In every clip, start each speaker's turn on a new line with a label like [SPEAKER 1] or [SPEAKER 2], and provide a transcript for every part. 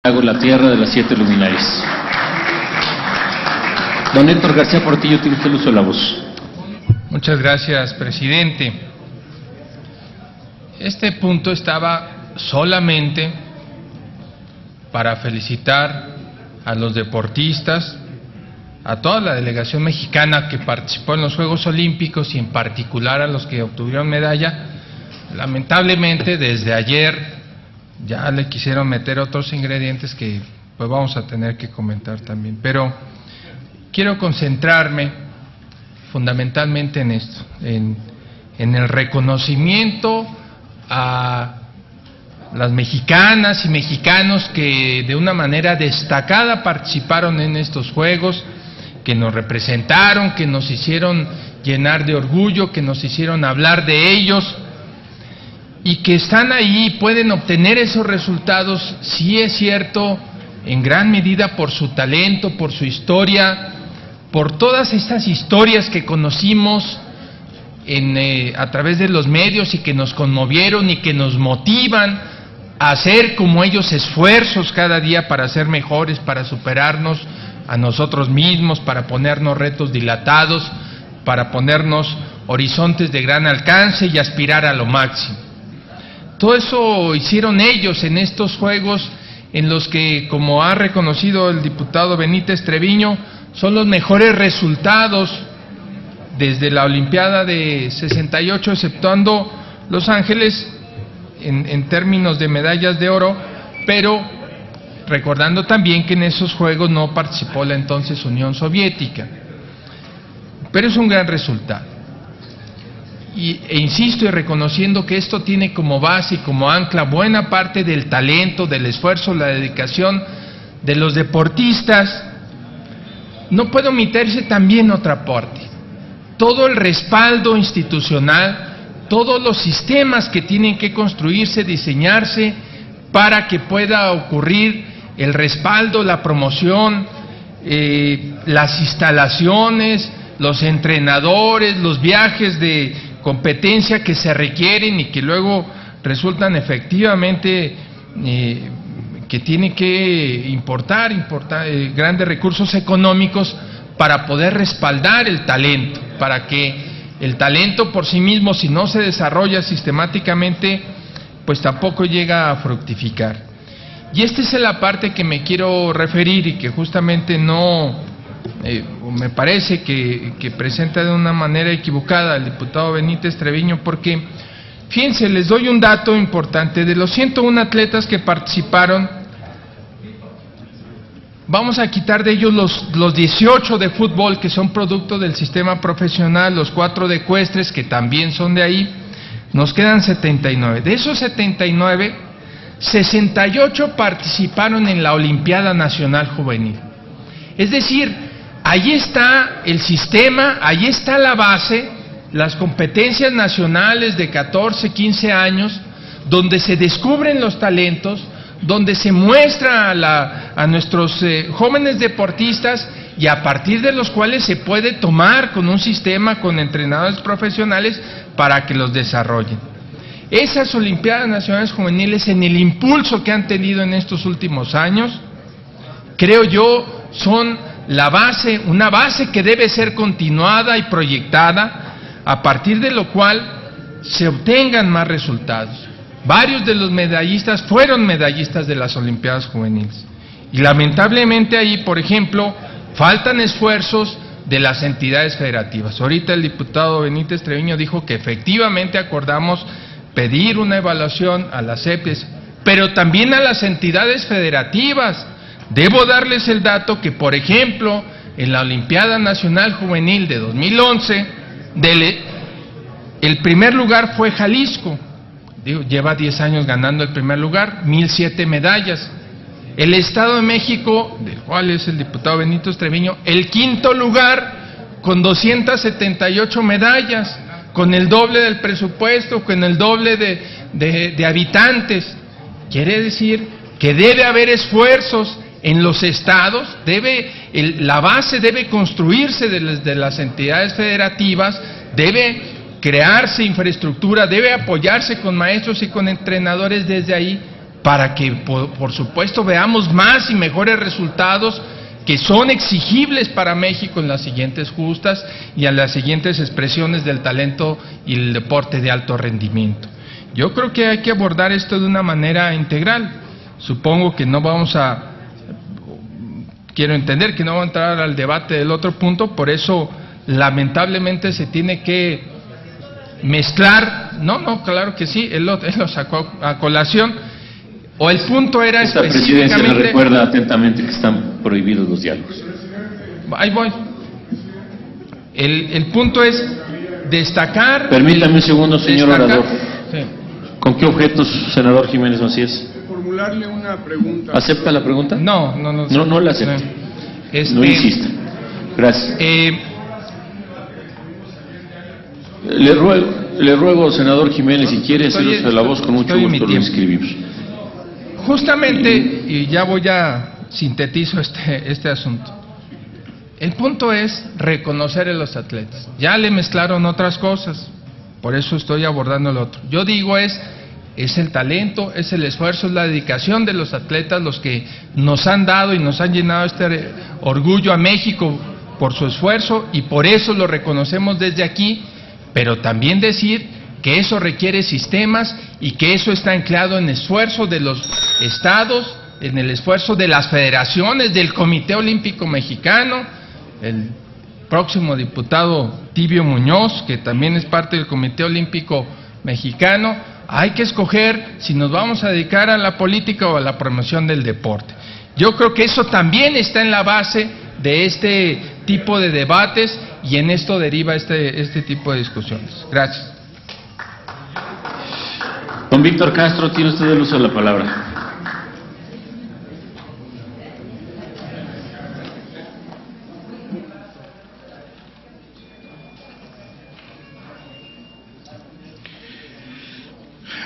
[SPEAKER 1] Hago la tierra de las 7 luminarias. Don Héctor García Portillo, tiene usted el uso de la voz.
[SPEAKER 2] Muchas gracias, presidente. Este punto estaba solamente para felicitar a los deportistas, a toda la delegación mexicana que participó en los Juegos Olímpicos y en particular a los que obtuvieron medalla. Lamentablemente, desde ayer ya le quisieron meter otros ingredientes que pues vamos a tener que comentar también, pero quiero concentrarme fundamentalmente en esto, en el reconocimiento a las mexicanas y mexicanos que de una manera destacada participaron en estos Juegos, que nos representaron, que nos hicieron llenar de orgullo, que nos hicieron hablar de ellos, y que están ahí y pueden obtener esos resultados, sí es cierto, en gran medida por su talento, por su historia, por todas estas historias que conocimos a través de los medios y que nos conmovieron y que nos motivan a hacer como ellos esfuerzos cada día para ser mejores, para superarnos a nosotros mismos, para ponernos retos dilatados, para ponernos horizontes de gran alcance y aspirar a lo máximo. Todo eso hicieron ellos en estos Juegos en los que, como ha reconocido el diputado Benítez Treviño, son los mejores resultados desde la Olimpiada de 68, exceptuando Los Ángeles en términos de medallas de oro, pero recordando también que en esos Juegos no participó la entonces Unión Soviética. Pero es un gran resultado. E insisto, y reconociendo que esto tiene como base y como ancla buena parte del talento, del esfuerzo, la dedicación de los deportistas, no puede omitirse también otra parte: todo el respaldo institucional, todos los sistemas que tienen que construirse, diseñarse para que pueda ocurrir el respaldo, la promoción, las instalaciones, los entrenadores, los viajes de competencia que se requieren y que luego resultan efectivamente que tienen que importar grandes recursos económicos para poder respaldar el talento, para que el talento por sí mismo, si no se desarrolla sistemáticamente, pues tampoco llega a fructificar. Y esta es la parte que me quiero referir y que justamente me parece que presenta de una manera equivocada el diputado Benítez Treviño, porque, fíjense, les doy un dato importante: de los 101 atletas que participaron, vamos a quitar de ellos los 18 de fútbol, que son producto del sistema profesional, los 4 de ecuestres, que también son de ahí, nos quedan 79. De esos 79, 68 participaron en la Olimpiada Nacional Juvenil. Es decir, ahí está el sistema, ahí está la base, las competencias nacionales de 14, 15 años, donde se descubren los talentos, donde se muestra a nuestros jóvenes deportistas y a partir de los cuales se puede tomar con un sistema, con entrenadores profesionales para que los desarrollen. Esas Olimpiadas Nacionales Juveniles, en el impulso que han tenido en estos últimos años, creo yo, son la base, una base que debe ser continuada y proyectada, a partir de lo cual se obtengan más resultados. Varios de los medallistas fueron medallistas de las Olimpiadas Juveniles. Y lamentablemente ahí, por ejemplo, faltan esfuerzos de las entidades federativas. Ahorita el diputado Benítez Treviño dijo que efectivamente acordamos pedir una evaluación a las CEPES, pero también a las entidades federativas. Debo darles el dato que, por ejemplo, en la Olimpiada Nacional Juvenil de 2011, el primer lugar fue Jalisco. Lleva 10 años ganando el primer lugar, 1007 medallas. El Estado de México, del cual es el diputado Benítez Treviño, el quinto lugar con 278 medallas, con el doble del presupuesto, con el doble de habitantes. Quiere decir que debe haber esfuerzos en los estados, la base debe construirse de las entidades federativas, debe crearse infraestructura, debe apoyarse con maestros y con entrenadores desde ahí para que, por supuesto, veamos más y mejores resultados que son exigibles para México en las siguientes justas y en las siguientes expresiones del talento y el deporte de alto rendimiento. Yo creo que hay que abordar esto de una manera integral. Supongo que no vamos a, quiero entender que no vamos a entrar al debate del otro punto, por eso lamentablemente se tiene que mezclar, no, claro que sí, él lo sacó a colación. O el punto era
[SPEAKER 1] esta presidencia le recuerda atentamente que están prohibidos los diálogos.
[SPEAKER 2] Ahí voy. El punto es destacar...
[SPEAKER 1] Permítame un segundo, señor orador.
[SPEAKER 2] Sí.
[SPEAKER 1] ¿Con qué objetos, senador Jiménez Macías?
[SPEAKER 3] Formularle una pregunta.
[SPEAKER 1] ¿Acepta la pregunta?
[SPEAKER 2] No
[SPEAKER 1] la acepto. No insista. Gracias. Le ruego, senador Jiménez, si quiere hacerse la voz, con mucho gusto lo inscribimos.
[SPEAKER 2] Justamente, y ya voy a sintetizar este asunto. El punto es reconocer a los atletas. Ya le mezclaron otras cosas, por eso estoy abordando el otro. Yo digo es el talento, es el esfuerzo, es la dedicación de los atletas los que nos han dado y nos han llenado este orgullo a México por su esfuerzo, y por eso lo reconocemos desde aquí, pero también decir que eso requiere sistemas y que eso está anclado en el esfuerzo de los estados, en el esfuerzo de las federaciones, del Comité Olímpico Mexicano, el próximo diputado Tibio Muñoz, que también es parte del Comité Olímpico Mexicano. Hay que escoger si nos vamos a dedicar a la política o a la promoción del deporte. Yo creo que eso también está en la base de este tipo de debates, y en esto deriva este tipo de discusiones. Gracias.
[SPEAKER 1] Don Víctor Castro, tiene usted el uso de la palabra.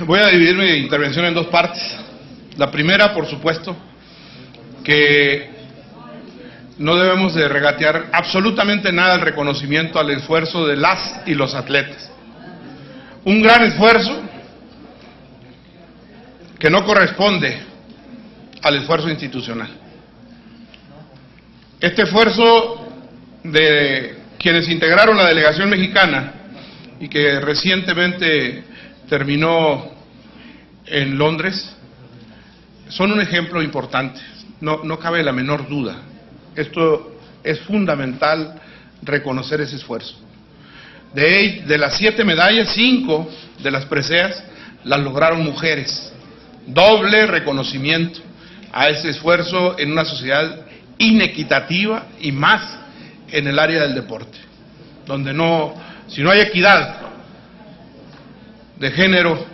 [SPEAKER 3] Voy a dividir mi intervención en dos partes. La primera, por supuesto, que no debemos de regatear absolutamente nada el reconocimiento al esfuerzo de las y los atletas. Un gran esfuerzo que no corresponde al esfuerzo institucional. Este esfuerzo de quienes integraron la delegación mexicana y que recientemente terminó en Londres, son un ejemplo importante, no cabe la menor duda. Esto es fundamental, reconocer ese esfuerzo. De las 7 medallas, 5 de las preseas las lograron mujeres. Doble reconocimiento a ese esfuerzo en una sociedad inequitativa, y más en el área del deporte, donde si no hay equidad de género,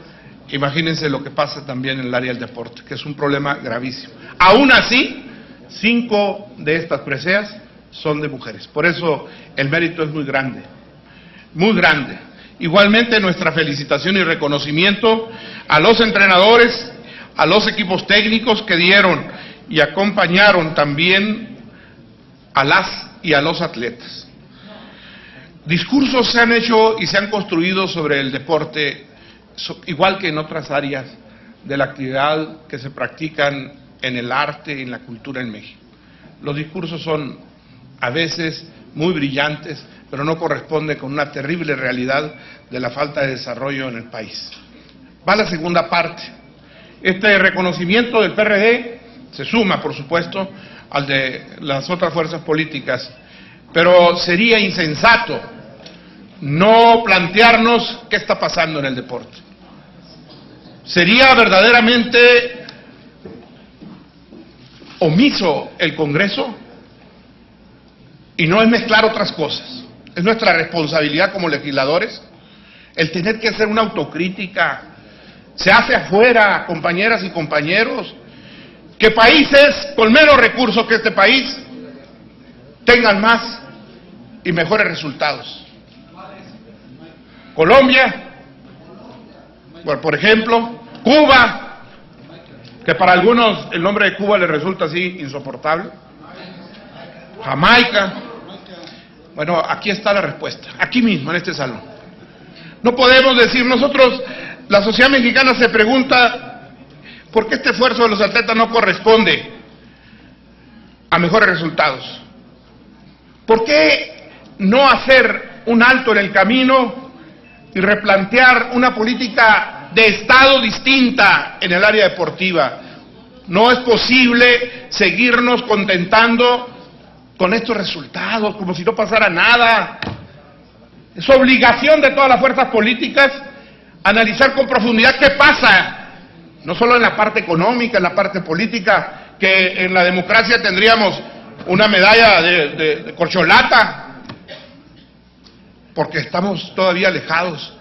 [SPEAKER 3] imagínense lo que pasa también en el área del deporte, que es un problema gravísimo. Aún así, 5 de estas preseas son de mujeres. Por eso el mérito es muy grande, muy grande. Igualmente, nuestra felicitación y reconocimiento a los entrenadores, a los equipos técnicos que dieron y acompañaron también a las y a los atletas. Discursos se han hecho y se han construido sobre el deporte, igual que en otras áreas de la actividad que se practican en el arte y en la cultura en México. Los discursos son a veces muy brillantes, pero no corresponden con una terrible realidad de la falta de desarrollo en el país. Va la segunda parte. Este reconocimiento del PRD se suma, por supuesto, al de las otras fuerzas políticas, pero sería insensato no plantearnos qué está pasando en el deporte. Sería verdaderamente omiso el Congreso, y no es mezclar otras cosas. Es nuestra responsabilidad como legisladores el tener que hacer una autocrítica. Se hace afuera, compañeras y compañeros, que países con menos recursos que este país tengan más y mejores resultados. Colombia, por ejemplo, Cuba, que para algunos el nombre de Cuba les resulta así insoportable, Jamaica. Bueno, aquí está la respuesta, aquí mismo en este salón. No podemos decir nosotros, la sociedad mexicana se pregunta ¿Por qué este esfuerzo de los atletas no corresponde a mejores resultados? ¿Por qué no hacer un alto en el camino y replantear una política de Estado distinta en el área deportiva? No es posible seguirnos contentando con estos resultados, como si no pasara nada. Es obligación de todas las fuerzas políticas analizar con profundidad qué pasa, no solo en la parte económica, en la parte política, que en la democracia tendríamos una medalla de corcholata, porque estamos todavía alejados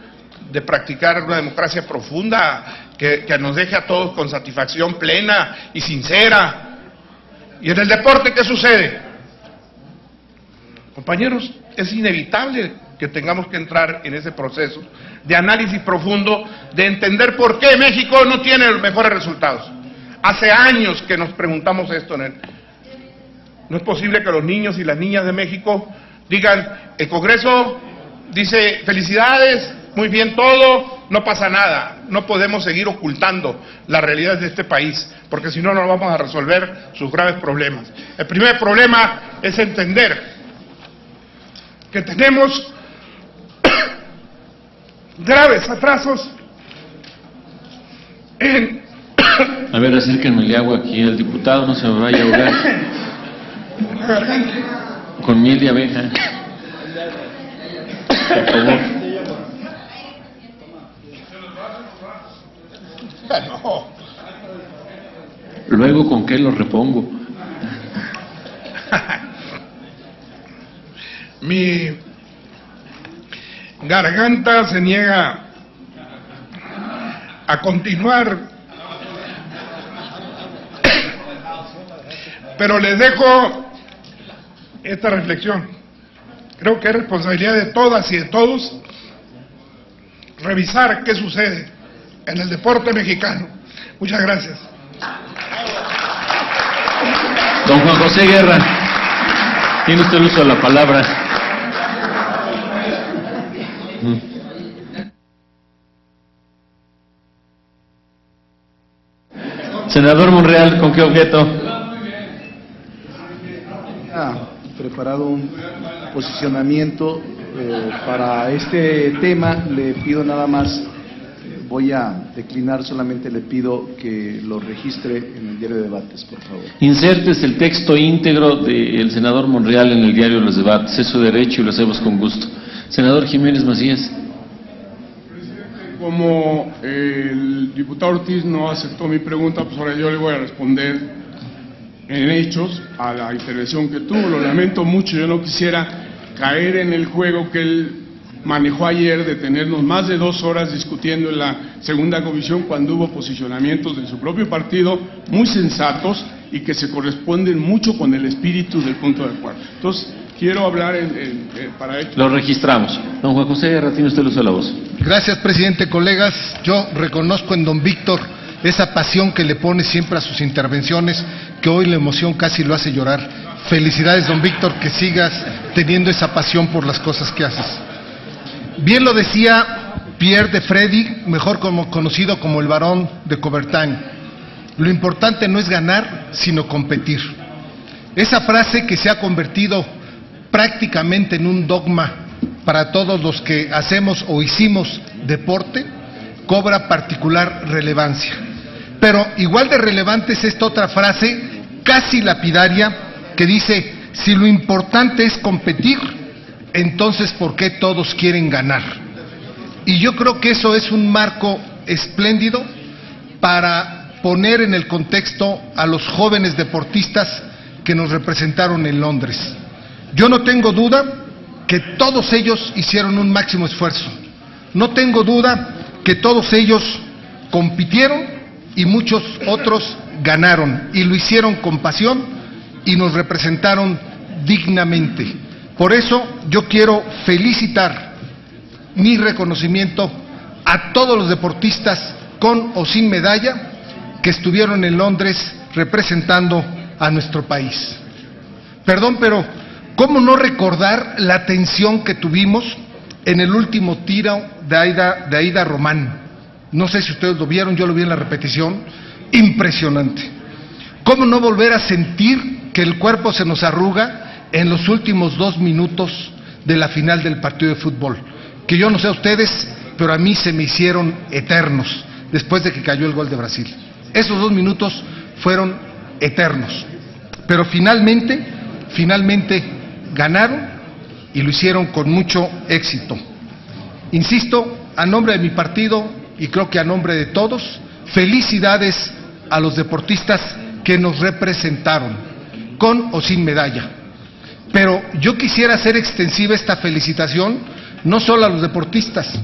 [SPEAKER 3] de practicar una democracia profunda que nos deje a todos con satisfacción plena y sincera. ¿Y en el deporte qué sucede? Compañeros, es inevitable que tengamos que entrar en ese proceso de análisis profundo, de entender por qué México no tiene los mejores resultados. Hace años que nos preguntamos esto en él. No es posible que los niños y las niñas de México digan, el Congreso dice felicidades, muy bien todo, no pasa nada. No podemos seguir ocultando la realidad de este país, porque si no, no vamos a resolver sus graves problemas. El primer problema es entender que tenemos graves atrasos en...
[SPEAKER 1] A ver, acérquenme agua aquí al diputado, no se me vaya a ahogar. Con miel de abeja. Por favor.
[SPEAKER 3] No.
[SPEAKER 1] Luego, ¿con qué lo repongo?
[SPEAKER 3] Mi garganta se niega a continuar, pero les dejo esta reflexión. Creo que es responsabilidad de todas y de todos revisar qué sucede en el deporte mexicano. Muchas gracias.
[SPEAKER 1] Don Juan José Guerra, tiene usted el uso de la palabra. Senador Monreal, ¿con qué objeto?
[SPEAKER 4] Preparado un posicionamiento para este tema. Le pido nada más, voy a declinar, solamente le pido que lo registre en el diario de debates, por favor.
[SPEAKER 1] Insertes el texto íntegro del senador Monreal en el diario de los debates, es su derecho y lo hacemos con gusto. Senador Jiménez Macías.
[SPEAKER 5] Como el diputado Ortiz no aceptó mi pregunta, pues ahora yo le voy a responder en hechos a la intervención que tuvo. Lo lamento mucho, yo no quisiera caer en el juego que él manejó ayer de tenernos más de 2 horas discutiendo en la segunda comisión, cuando hubo posicionamientos de su propio partido muy sensatos y que se corresponden mucho con el espíritu del punto de acuerdo. Entonces, quiero hablar para hechos.
[SPEAKER 1] Lo registramos. Don Juan José Guerra, tiene usted el uso de la voz.
[SPEAKER 6] Gracias, presidente. Colegas, yo reconozco en don Víctor esa pasión que le pone siempre a sus intervenciones, que hoy la emoción casi lo hace llorar. Felicidades, don Víctor, que sigas teniendo esa pasión por las cosas que haces. Bien lo decía Pierre de Freddy, mejor conocido como el Barón de Coubertin: lo importante no es ganar, sino competir. Esa frase que se ha convertido prácticamente en un dogma para todos los que hacemos o hicimos deporte, cobra particular relevancia. Pero igual de relevante es esta otra frase, casi lapidaria, que dice: si lo importante es competir, entonces ¿por qué todos quieren ganar? Y yo creo que eso es un marco espléndido para poner en el contexto a los jóvenes deportistas que nos representaron en Londres. Yo no tengo duda que todos ellos hicieron un máximo esfuerzo. No tengo duda que todos ellos compitieron y muchos otros ganaron, y lo hicieron con pasión y nos representaron dignamente. Por eso yo quiero felicitar, mi reconocimiento a todos los deportistas con o sin medalla que estuvieron en Londres representando a nuestro país. Perdón, pero ¿cómo no recordar la tensión que tuvimos en el último tiro de Aida Román? No sé si ustedes lo vieron, yo lo vi en la repetición, impresionante. ¿Cómo no volver a sentir que el cuerpo se nos arruga en los últimos 2 minutos de la final del partido de fútbol? Que yo no sé a ustedes, pero a mí se me hicieron eternos después de que cayó el gol de Brasil. Esos 2 minutos fueron eternos. Pero finalmente ganaron y lo hicieron con mucho éxito. Insisto, a nombre de mi partido y creo que a nombre de todos, felicidades a los deportistas que nos representaron, con o sin medalla. Pero yo quisiera hacer extensiva esta felicitación no solo a los deportistas.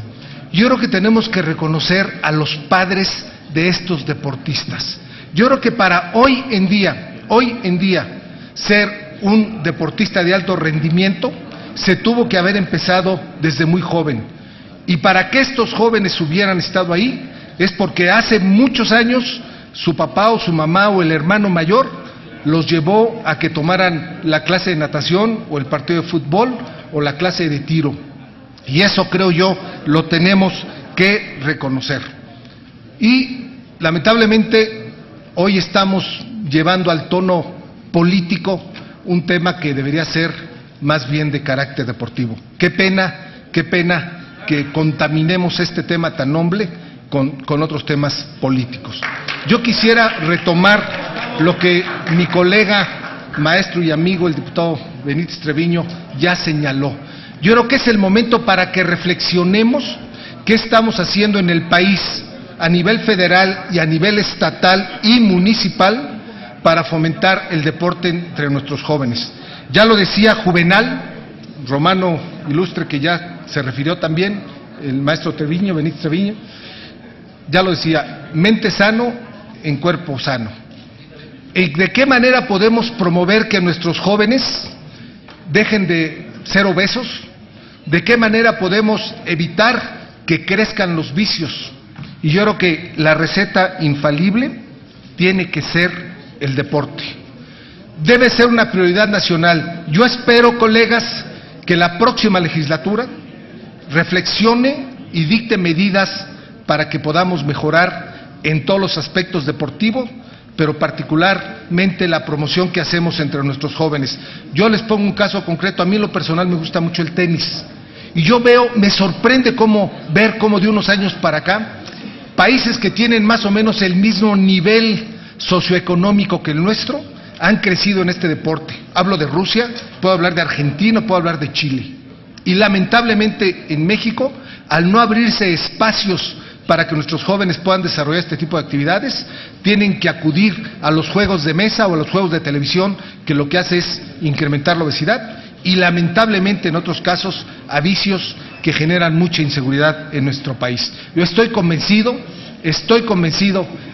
[SPEAKER 6] Yo creo que tenemos que reconocer a los padres de estos deportistas. Yo creo que para hoy en día, ser un deportista de alto rendimiento, se tuvo que haber empezado desde muy joven. Y para que estos jóvenes hubieran estado ahí, es porque hace muchos años su papá o su mamá o el hermano mayor los llevó a que tomaran la clase de natación o el partido de fútbol o la clase de tiro. Y eso creo yo lo tenemos que reconocer. Y lamentablemente hoy estamos llevando al tono político un tema que debería ser más bien de carácter deportivo. Qué pena que contaminemos este tema tan noble con otros temas políticos. Yo quisiera retomar lo que mi colega, maestro y amigo, el diputado Benítez Treviño, ya señaló. Yo creo que es el momento para que reflexionemos qué estamos haciendo en el país a nivel federal y a nivel estatal y municipal para fomentar el deporte entre nuestros jóvenes. Ya lo decía Juvenal, romano ilustre que ya se refirió también, el maestro Treviño, Benítez Treviño, ya lo decía, mente sano en cuerpo sano. ¿Y de qué manera podemos promover que nuestros jóvenes dejen de ser obesos? ¿De qué manera podemos evitar que crezcan los vicios? Y yo creo que la receta infalible tiene que ser el deporte. Debe ser una prioridad nacional. Yo espero, colegas, que la próxima legislatura reflexione y dicte medidas para que podamos mejorar en todos los aspectos deportivos, pero particularmente la promoción que hacemos entre nuestros jóvenes. Yo les pongo un caso concreto. A mí en lo personal me gusta mucho el tenis. Y yo me sorprende ver cómo de unos años para acá, países que tienen más o menos el mismo nivel socioeconómico que el nuestro, han crecido en este deporte. Hablo de Rusia, puedo hablar de Argentina, puedo hablar de Chile. Y lamentablemente en México, al no abrirse espacios para que nuestros jóvenes puedan desarrollar este tipo de actividades, tienen que acudir a los juegos de mesa o a los juegos de televisión, que lo que hace es incrementar la obesidad, y lamentablemente en otros casos a vicios que generan mucha inseguridad en nuestro país. Yo estoy convencido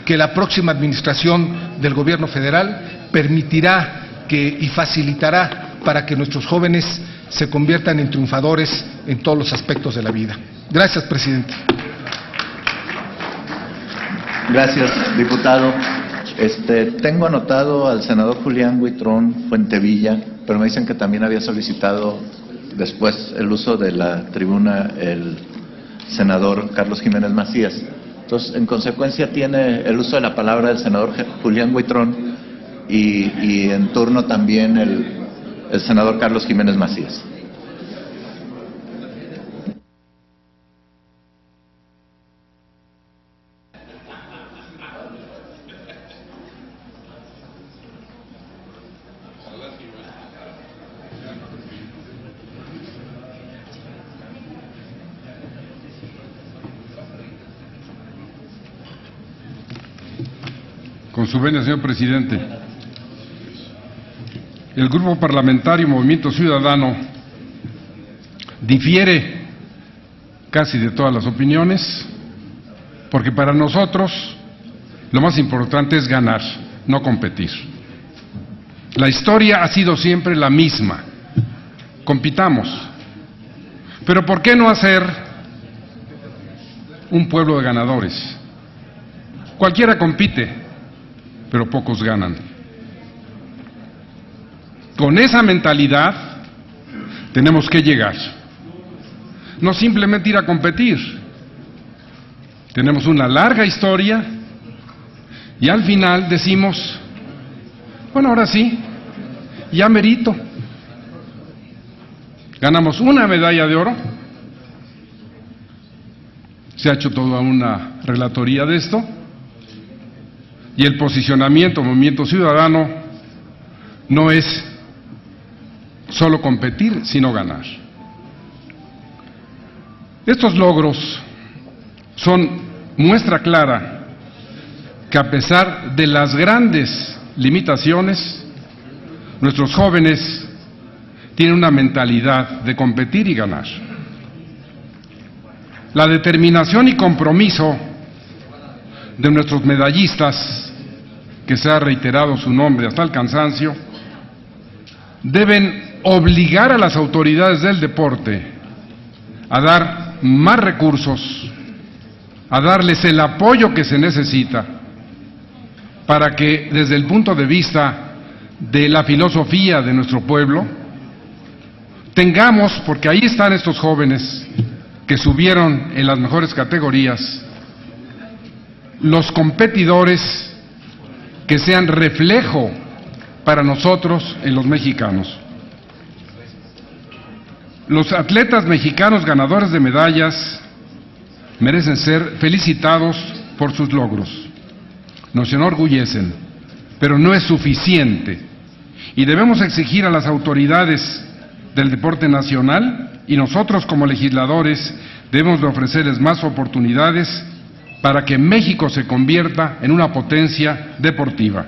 [SPEAKER 6] que la próxima administración del gobierno federal permitirá y facilitará para que nuestros jóvenes se conviertan en triunfadores en todos los aspectos de la vida. Gracias, presidente.
[SPEAKER 7] Gracias, diputado. Tengo anotado al senador Julián Huitrón Fuentevilla, pero me dicen que también había solicitado después el uso de la tribuna el senador Carlos Jiménez Macías. Entonces, en consecuencia, tiene el uso de la palabra el senador Julián Huitrón y en turno también el senador Carlos Jiménez Macías.
[SPEAKER 8] Con su venia, señor presidente. El Grupo Parlamentario Movimiento Ciudadano difiere casi de todas las opiniones, porque para nosotros lo más importante es ganar, no competir. La historia ha sido siempre la misma. Compitamos. Pero ¿por qué no hacer un pueblo de ganadores? Cualquiera compite, pero pocos ganan. Con esa mentalidad tenemos que llegar. No simplemente ir a competir. Tenemos una larga historia Y al final decimos, bueno, ahora sí, ya merito. Ganamos una medalla de oro. Se ha hecho toda una relatoría de esto. Y el posicionamiento Movimiento Ciudadano no es solo competir, sino ganar. Estos logros son muestra clara que a pesar de las grandes limitaciones, nuestros jóvenes tienen una mentalidad de competir y ganar. La determinación y compromiso de nuestros medallistas, que se ha reiterado su nombre hasta el cansancio, deben obligar a las autoridades del deporte a dar más recursos, a darles el apoyo que se necesita para que desde el punto de vista de la filosofía de nuestro pueblo tengamos, porque ahí están estos jóvenes que subieron en las mejores categorías, los competidores que sean reflejo para nosotros en los mexicanos. Los atletas mexicanos ganadores de medallas merecen ser felicitados por sus logros. Nos enorgullecen, pero no es suficiente. Y debemos exigir a las autoridades del deporte nacional y nosotros como legisladores debemos de ofrecerles más oportunidades para que México se convierta en una potencia deportiva.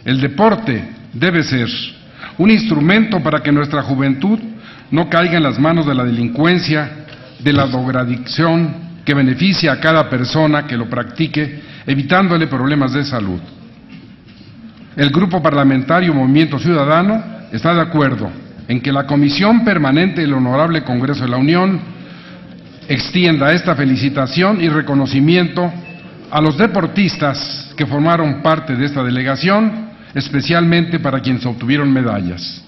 [SPEAKER 8] El deporte debe ser un instrumento para que nuestra juventud no caiga en las manos de la delincuencia, de la drogadicción, que beneficie a cada persona que lo practique, evitándole problemas de salud. El Grupo Parlamentario Movimiento Ciudadano está de acuerdo en que la Comisión Permanente del Honorable Congreso de la Unión extienda esta felicitación y reconocimiento a los deportistas que formaron parte de esta delegación, especialmente para quienes obtuvieron medallas,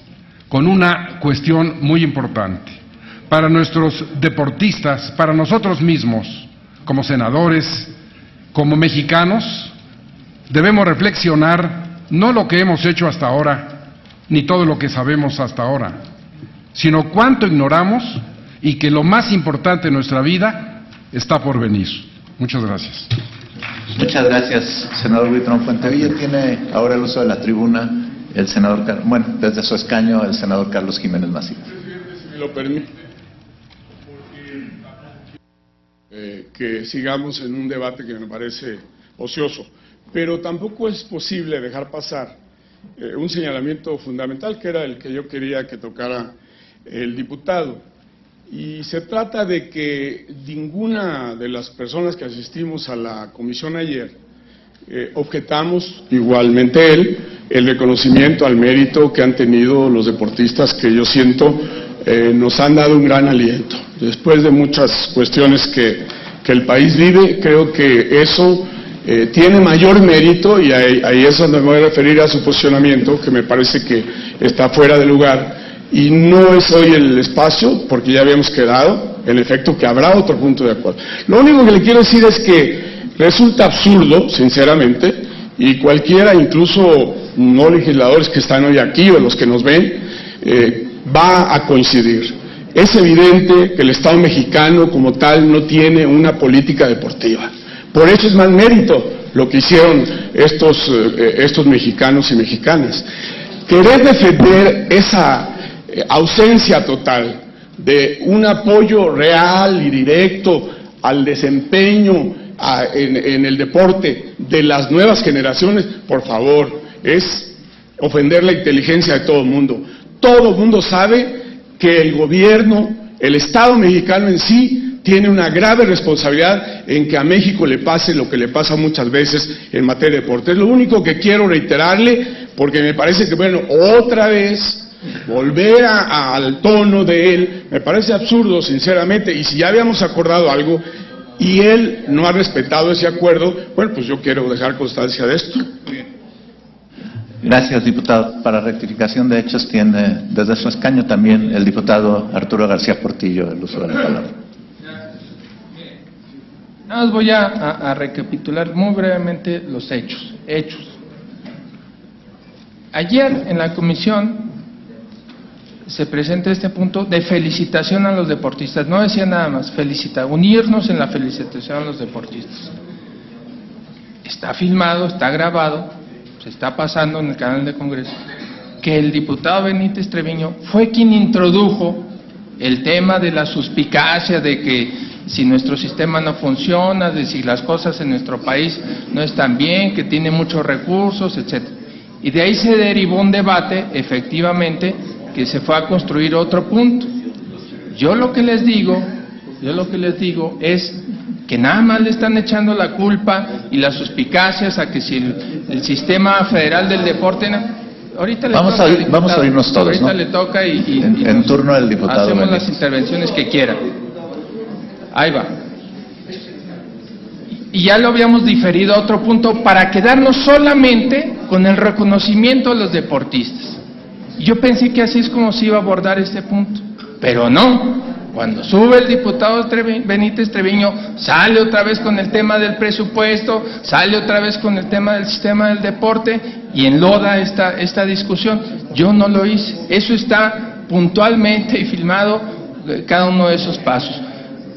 [SPEAKER 8] con una cuestión muy importante. Para nuestros deportistas, para nosotros mismos, como senadores, como mexicanos, debemos reflexionar no lo que hemos hecho hasta ahora, ni todo lo que sabemos hasta ahora, sino cuánto ignoramos y que lo más importante en nuestra vida está por venir. Muchas gracias.
[SPEAKER 7] Muchas gracias, senador Huitrón Fuentevilla. Tiene ahora el uso de la tribuna el senador, desde su escaño, el senador Carlos Jiménez Macías.
[SPEAKER 5] Presidente, si me lo permite, que sigamos en un debate que me parece ocioso, pero tampoco es posible dejar pasar un señalamiento fundamental, que era el que yo quería que tocara el diputado. Y se trata de que ninguna de las personas que asistimos a la comisión ayer objetamos, igualmente él, el reconocimiento al mérito que han tenido los deportistas, que yo siento nos han dado un gran aliento. Después de muchas cuestiones que el país vive, creo que eso tiene mayor mérito, y ahí es donde me voy a referir a su posicionamiento, que me parece que está fuera de lugar. Y no es hoy el espacio, porque ya habíamos quedado, en efecto, que habrá otro punto de acuerdo. Lo único que le quiero decir es que resulta absurdo, sinceramente, y cualquiera, incluso no legisladores que están hoy aquí o los que nos ven, va a coincidir. Es evidente que el Estado mexicano como tal no tiene una política deportiva. Por eso es más mérito lo que hicieron estos mexicanos y mexicanas. Querer defender esa ausencia total de un apoyo real y directo al desempeño en el deporte de las nuevas generaciones, por favor, es ofender la inteligencia de todo el mundo. Todo el mundo sabe que el gobierno, el Estado mexicano en sí, tiene una grave responsabilidad en que a México le pase lo que le pasa muchas veces en materia de deporte. Es lo único que quiero reiterarle, porque me parece que, otra vez volver al tono de él, me parece absurdo, sinceramente, y si ya habíamos acordado algo y él no ha respetado ese acuerdo, pues yo quiero dejar constancia de esto.
[SPEAKER 7] Gracias, diputado. Para rectificación de hechos tiene desde su escaño también el diputado Arturo García Portillo el uso de la palabra.
[SPEAKER 2] Nada más voy a recapitular muy brevemente los hechos. Ayer en la comisión se presenta este punto de felicitación a los deportistas. No decía nada más, unirnos en la felicitación a los deportistas. Está filmado, está grabado, se está pasando en el canal de Congreso, que el diputado Benítez Treviño fue quien introdujo el tema de la suspicacia de que si nuestro sistema no funciona, de si las cosas en nuestro país no están bien, que tiene muchos recursos, etcétera. Y de ahí se derivó un debate, efectivamente, que se fue a construir otro punto. Yo lo que les digo es que nada más le están echando la culpa y las suspicacias a que si el sistema federal del deporte... Ahorita le
[SPEAKER 7] vamos a oírnos todos,
[SPEAKER 2] ahorita, ¿no? Le toca
[SPEAKER 7] en turno del diputado
[SPEAKER 2] hacemos
[SPEAKER 7] Benítez.
[SPEAKER 2] Las intervenciones que quiera. Ahí va. Y ya lo habíamos diferido a otro punto para quedarnos solamente con el reconocimiento a los deportistas. Yo pensé que así es como se iba a abordar este punto, pero no. Cuando sube el diputado Benítez Treviño, sale otra vez con el tema del presupuesto, sale otra vez con el tema del sistema del deporte y enloda esta discusión. Yo no lo hice. Eso está puntualmente y filmado cada uno de esos pasos.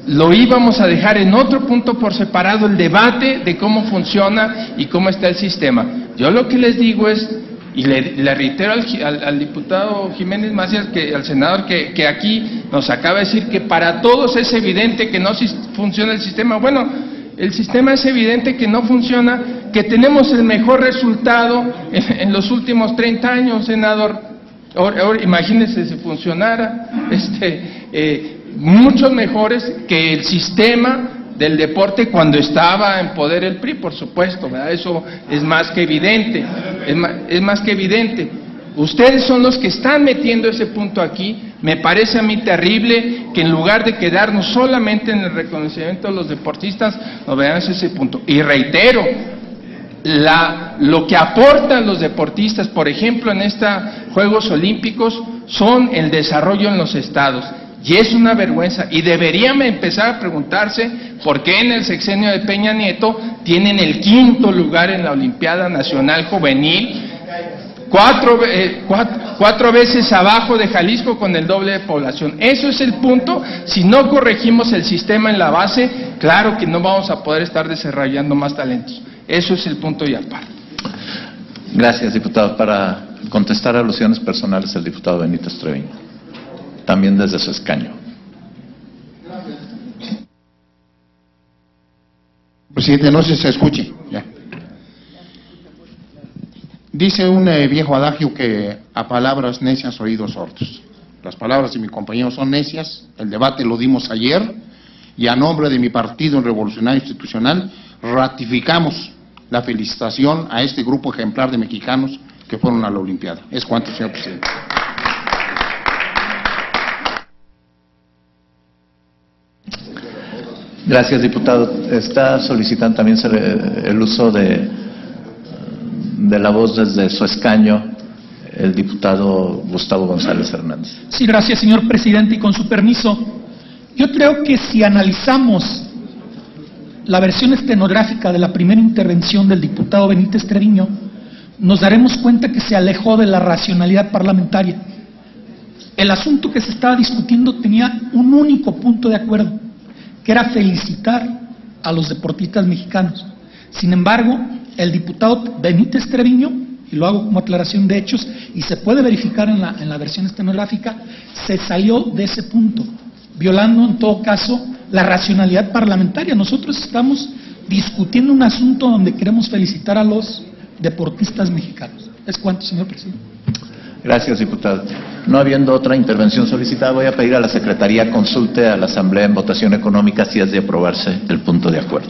[SPEAKER 2] Lo íbamos a dejar en otro punto por separado, el debate de cómo funciona y cómo está el sistema. Yo lo que les digo es, y le reitero al diputado Jiménez Macías, al senador que aquí nos acaba de decir que para todos es evidente que no funciona el sistema. Bueno, el sistema es evidente que no funciona, que tenemos el mejor resultado en los últimos 30 años, senador. Ahora imagínense si funcionara, muchos mejores que el sistema del deporte cuando estaba en poder el PRI, por supuesto, ¿verdad? Eso es más que evidente, es más que evidente. Ustedes son los que están metiendo ese punto aquí. Me parece a mí terrible que en lugar de quedarnos solamente en el reconocimiento de los deportistas, nos veamos ese punto. Y reitero, lo que aportan los deportistas, por ejemplo, en estos Juegos Olímpicos, son el desarrollo en los estados. Y es una vergüenza, y deberían empezar a preguntarse por qué en el sexenio de Peña Nieto tienen el 5º lugar en la Olimpiada Nacional Juvenil, cuatro veces abajo de Jalisco con el doble de población. Eso es el punto. Si no corregimos el sistema en la base, claro que no vamos a poder estar desarrollando más talentos. Eso es el punto y aparte.
[SPEAKER 7] Gracias, diputado. Para contestar a alusiones personales, el diputado Benítez Treviño, también desde su escaño.
[SPEAKER 9] Presidente, no sé si se escuche. Ya. Dice un viejo adagio que a palabras necias oídos sordos. Las palabras de mi compañero son necias, el debate lo dimos ayer y a nombre de mi partido Revolucionario Institucional ratificamos la felicitación a este grupo ejemplar de mexicanos que fueron a la Olimpiada. Es cuanto, señor presidente.
[SPEAKER 7] Gracias, diputado. Está solicitando también el uso de la voz desde su escaño el diputado Gustavo González Hernández.
[SPEAKER 10] Sí, gracias, señor presidente, y con su permiso, yo creo que si analizamos la versión estenográfica de la primera intervención del diputado Benítez Treviño, nos daremos cuenta que se alejó de la racionalidad parlamentaria. El asunto que se estaba discutiendo tenía un único punto de acuerdo, que era felicitar a los deportistas mexicanos. Sin embargo, el diputado Benítez Treviño, y lo hago como aclaración de hechos, y se puede verificar en la versión estenográfica, se salió de ese punto, violando en todo caso la racionalidad parlamentaria. Nosotros estamos discutiendo un asunto donde queremos felicitar a los deportistas mexicanos. Es cuanto, señor presidente.
[SPEAKER 7] Gracias, diputado. No habiendo otra intervención solicitada, voy a pedir a la Secretaría consulte a la Asamblea en votación económica si es de aprobarse el punto de acuerdo.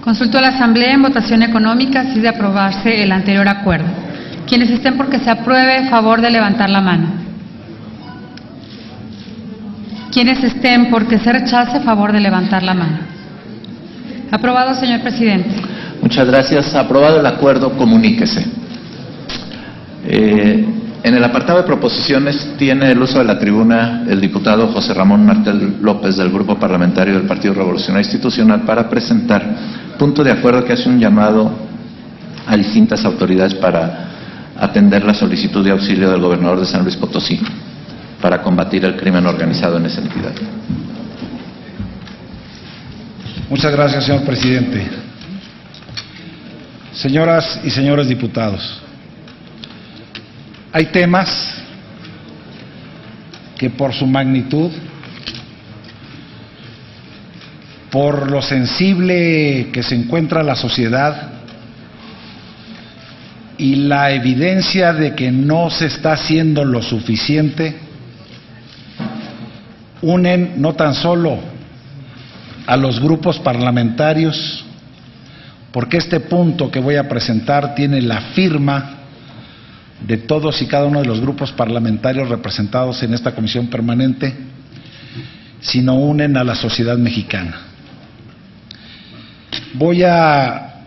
[SPEAKER 11] Consulto a la Asamblea en votación económica si es de aprobarse el anterior acuerdo. Quienes estén porque se apruebe, favor de levantar la mano. Quienes estén porque se rechace, favor de levantar la mano. Aprobado, señor presidente. Muchas gracias. Aprobado el acuerdo, comuníquese.
[SPEAKER 7] En el apartado de proposiciones tiene el uso de la tribuna el diputado José Ramón Martel López del Grupo Parlamentario del Partido Revolucionario Institucional para presentar punto de acuerdo que hace un llamado a distintas autoridades para atender la solicitud de auxilio del gobernador de San Luis Potosí para combatir el crimen organizado en esa entidad.
[SPEAKER 12] Muchas gracias, señor presidente. Señoras y señores diputados, hay temas que por su magnitud, por lo sensible que se encuentra la sociedad y la evidencia de que no se está haciendo lo suficiente, unen no tan solo a los grupos parlamentarios, porque este punto que voy a presentar tiene la firma de todos y cada uno de los grupos parlamentarios representados en esta comisión permanente, sino unen a la sociedad mexicana. Voy a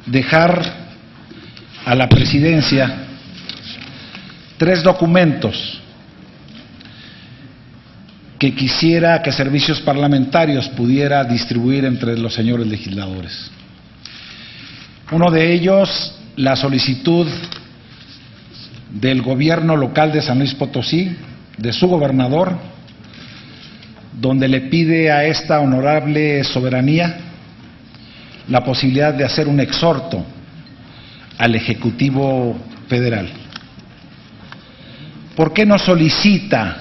[SPEAKER 12] dejar a la presidencia 3 documentos que quisiera que Servicios Parlamentarios pudiera distribuir entre los señores legisladores. Uno de ellos, la solicitud del gobierno local de San Luis Potosí, de su gobernador, donde le pide a esta honorable soberanía la posibilidad de hacer un exhorto al Ejecutivo Federal. ¿Por qué nos solicita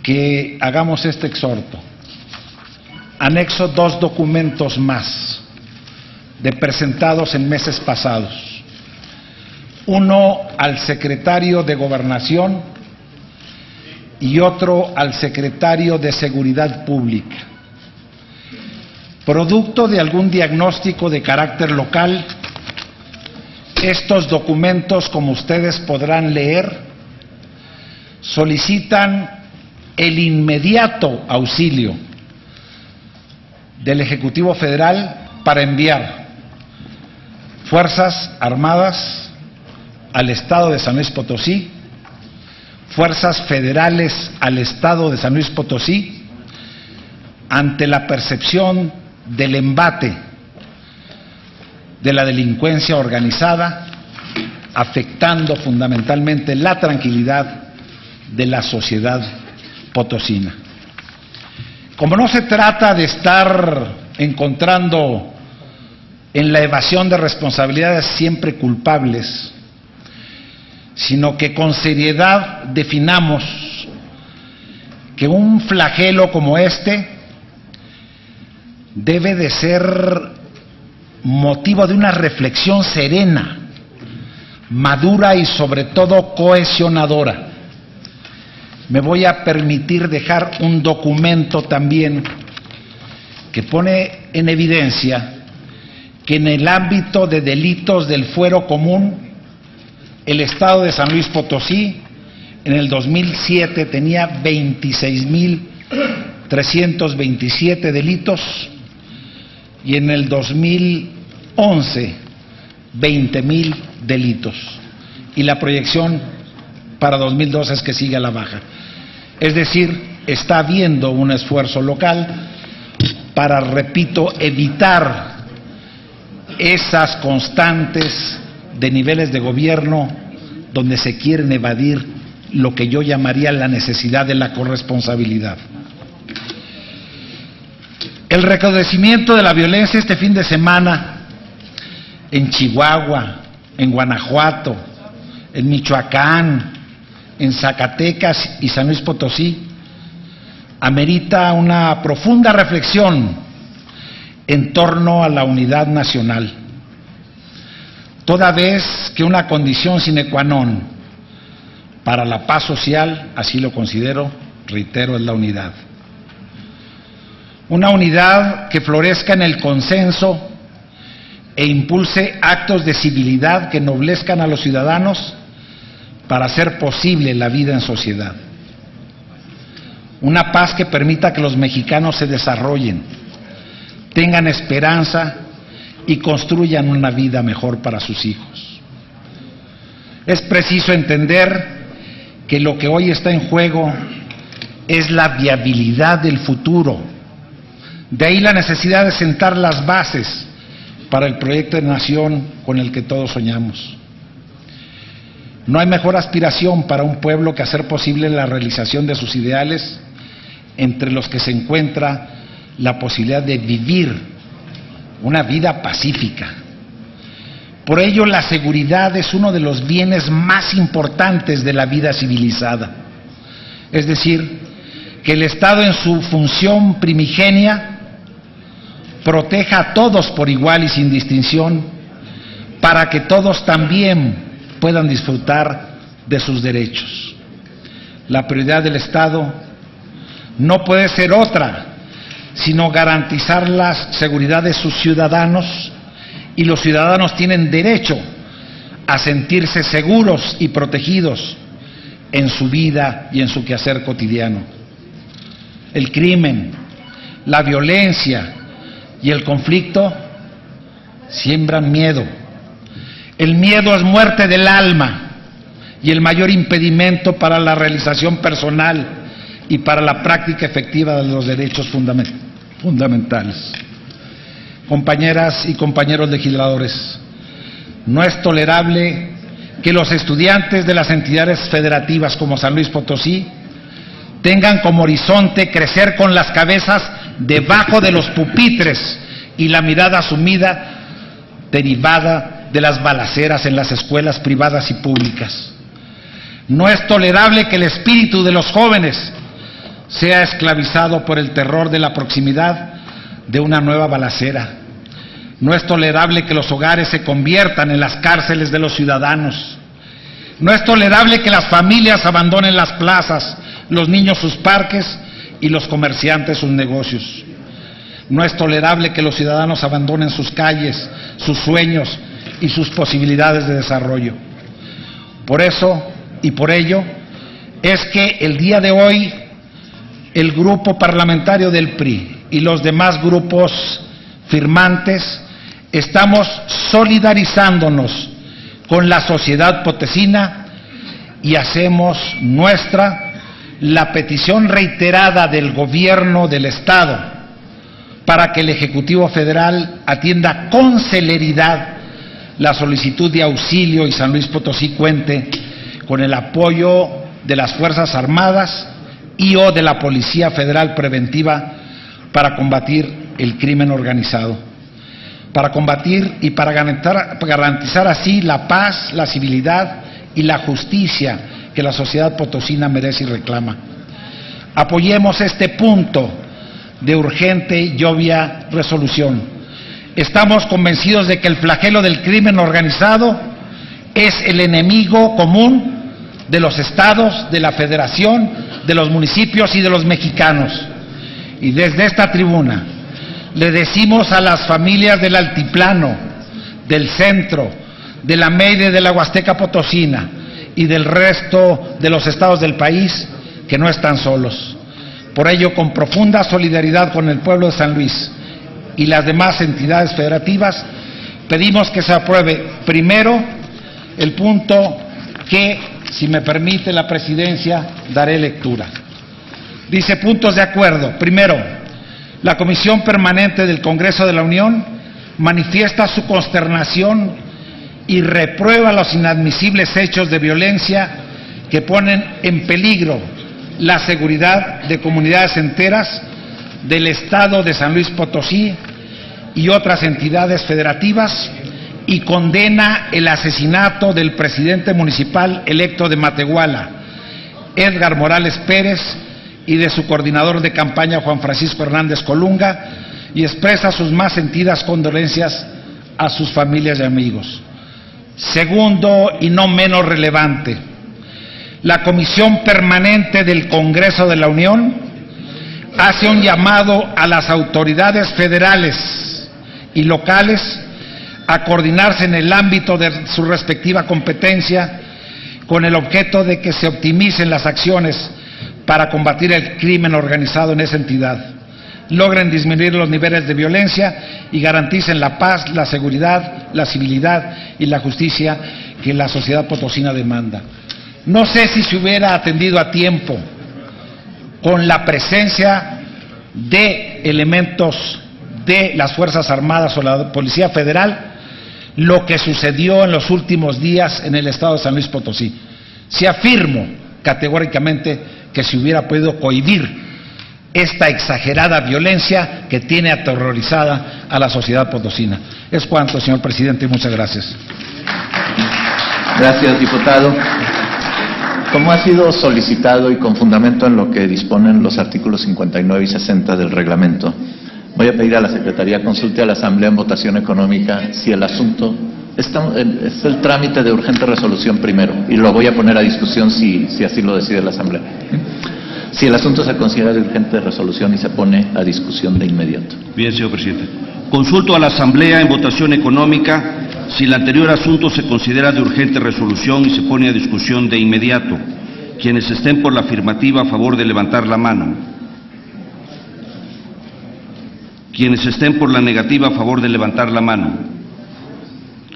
[SPEAKER 12] que hagamos este exhorto? Anexo 2 documentos más de presentados en meses pasados. Uno al secretario de Gobernación y otro al secretario de Seguridad Pública. Producto de algún diagnóstico de carácter local, estos documentos, como ustedes podrán leer, solicitan el inmediato auxilio del Ejecutivo Federal para enviar Fuerzas Armadas al Estado de San Luis Potosí, fuerzas federales al Estado de San Luis Potosí, ante la percepción del embate de la delincuencia organizada, afectando fundamentalmente la tranquilidad de la sociedad potosina. Como no se trata de estar encontrando en la evasión de responsabilidades siempre culpables, sino que con seriedad definamos que un flagelo como este debe de ser motivo de una reflexión serena, madura y sobre todo cohesionadora. Me voy a permitir dejar un documento también que pone en evidencia que en el ámbito de delitos del fuero común, el Estado de San Luis Potosí en el 2007 tenía 26.327 delitos y en el 2011 20.000 delitos. Y la proyección para 2012 es que siga a la baja. Es decir, está habiendo un esfuerzo local para, repito, evitar esas constantes de niveles de gobierno donde se quieren evadir lo que yo llamaría la necesidad de la corresponsabilidad. El recrudecimiento de la violencia este fin de semana en Chihuahua, en Guanajuato, en Michoacán, en Zacatecas y San Luis Potosí, amerita una profunda reflexión en torno a la unidad nacional, toda vez que una condición sine qua non para la paz social, así lo considero, reitero, es la unidad. Una unidad que florezca en el consenso e impulse actos de civilidad que ennoblezcan a los ciudadanos para hacer posible la vida en sociedad. Una paz que permita que los mexicanos se desarrollen, tengan esperanza y construyan una vida mejor para sus hijos. Es preciso entender que lo que hoy está en juego es la viabilidad del futuro. De ahí la necesidad de sentar las bases para el proyecto de nación con el que todos soñamos. No hay mejor aspiración para un pueblo que hacer posible la realización de sus ideales, entre los que se encuentra la posibilidad de vivir una vida pacífica. Por ello, la seguridad es uno de los bienes más importantes de la vida civilizada. Es decir, que el Estado en su función primigenia proteja a todos por igual y sin distinción, para que todos también puedan disfrutar de sus derechos. La prioridad del Estado no puede ser otra, sino garantizar la seguridad de sus ciudadanos, y los ciudadanos tienen derecho a sentirse seguros y protegidos en su vida y en su quehacer cotidiano. El crimen, la violencia y el conflicto siembran miedo. El miedo es muerte del alma y el mayor impedimento para la realización personal y para la práctica efectiva de los derechos fundamentales. Compañeras y compañeros legisladores, no es tolerable que los estudiantes de las entidades federativas como San Luis Potosí tengan como horizonte crecer con las cabezas debajo de los pupitres y la mirada sumida derivada de las balaceras en las escuelas privadas y públicas. No es tolerable que el espíritu de los jóvenes sea esclavizado por el terror de la proximidad de una nueva balacera. No es tolerable que los hogares se conviertan en las cárceles de los ciudadanos. No es tolerable que las familias abandonen las plazas, los niños sus parques y los comerciantes sus negocios. No es tolerable que los ciudadanos abandonen sus calles, sus sueños y sus posibilidades de desarrollo. Por eso y por ello es que el día de hoy el grupo parlamentario del PRI y los demás grupos firmantes estamos solidarizándonos con la sociedad potosina y hacemos nuestra la petición reiterada del gobierno del Estado para que el Ejecutivo Federal atienda con celeridad la solicitud de auxilio y San Luis Potosí cuente con el apoyo de las Fuerzas Armadas y o de la Policía Federal Preventiva para combatir el crimen organizado, para combatir y para garantizar así la paz, la civilidad y la justicia que la sociedad potosina merece y reclama. Apoyemos este punto de urgente y obvia resolución. Estamos convencidos de que el flagelo del crimen organizado es el enemigo común de los estados, de la federación, de los municipios y de los mexicanos. Y desde esta tribuna le decimos a las familias del altiplano, del centro, de la Meide, de la Huasteca Potosina y del resto de los estados del país que no están solos. Por ello, con profunda solidaridad con el pueblo de San Luis y las demás entidades federativas, pedimos que se apruebe primero el punto que, si me permite la presidencia, daré lectura. Dice: puntos de acuerdo. Primero, la Comisión Permanente del Congreso de la Unión manifiesta su consternación y reprueba los inadmisibles hechos de violencia que ponen en peligro la seguridad de comunidades enteras del Estado de San Luis Potosí y otras entidades federativas, y condena el asesinato del presidente municipal electo de Matehuala, Edgar Morales Pérez, y de su coordinador de campaña, Juan Francisco Hernández Colunga, y expresa sus más sentidas condolencias a sus familias y amigos. Segundo, y no menos relevante, la Comisión Permanente del Congreso de la Unión hace un llamado a las autoridades federales y locales a coordinarse en el ámbito de su respectiva competencia con el objeto de que se optimicen las acciones para combatir el crimen organizado en esa entidad, logren disminuir los niveles de violencia y garanticen la paz, la seguridad, la civilidad y la justicia que la sociedad potosina demanda. No sé si se hubiera atendido a tiempo con la presencia de elementos de las Fuerzas Armadas o la Policía Federal lo que sucedió en los últimos días en el estado de San Luis Potosí. Si afirmo categóricamente que se hubiera podido cohibir esta exagerada violencia que tiene aterrorizada a la sociedad potosina. Es cuanto, señor presidente, y muchas gracias.
[SPEAKER 7] Gracias, diputado. Como ha sido solicitado y con fundamento en lo que disponen los artículos 59 y 60 del reglamento, voy a pedir a la Secretaría consulte a la Asamblea en votación económica si el asunto es el trámite de urgente resolución primero, y lo voy a poner a discusión si así lo decide la Asamblea. Si el asunto se considera de urgente resolución y se pone a discusión de inmediato.
[SPEAKER 13] Bien, señor presidente. Consulto a la Asamblea en votación económica si el anterior asunto se considera de urgente resolución y se pone a discusión de inmediato. Quienes estén por la afirmativa, a favor de levantar la mano. Quienes estén por la negativa, a favor de levantar la mano.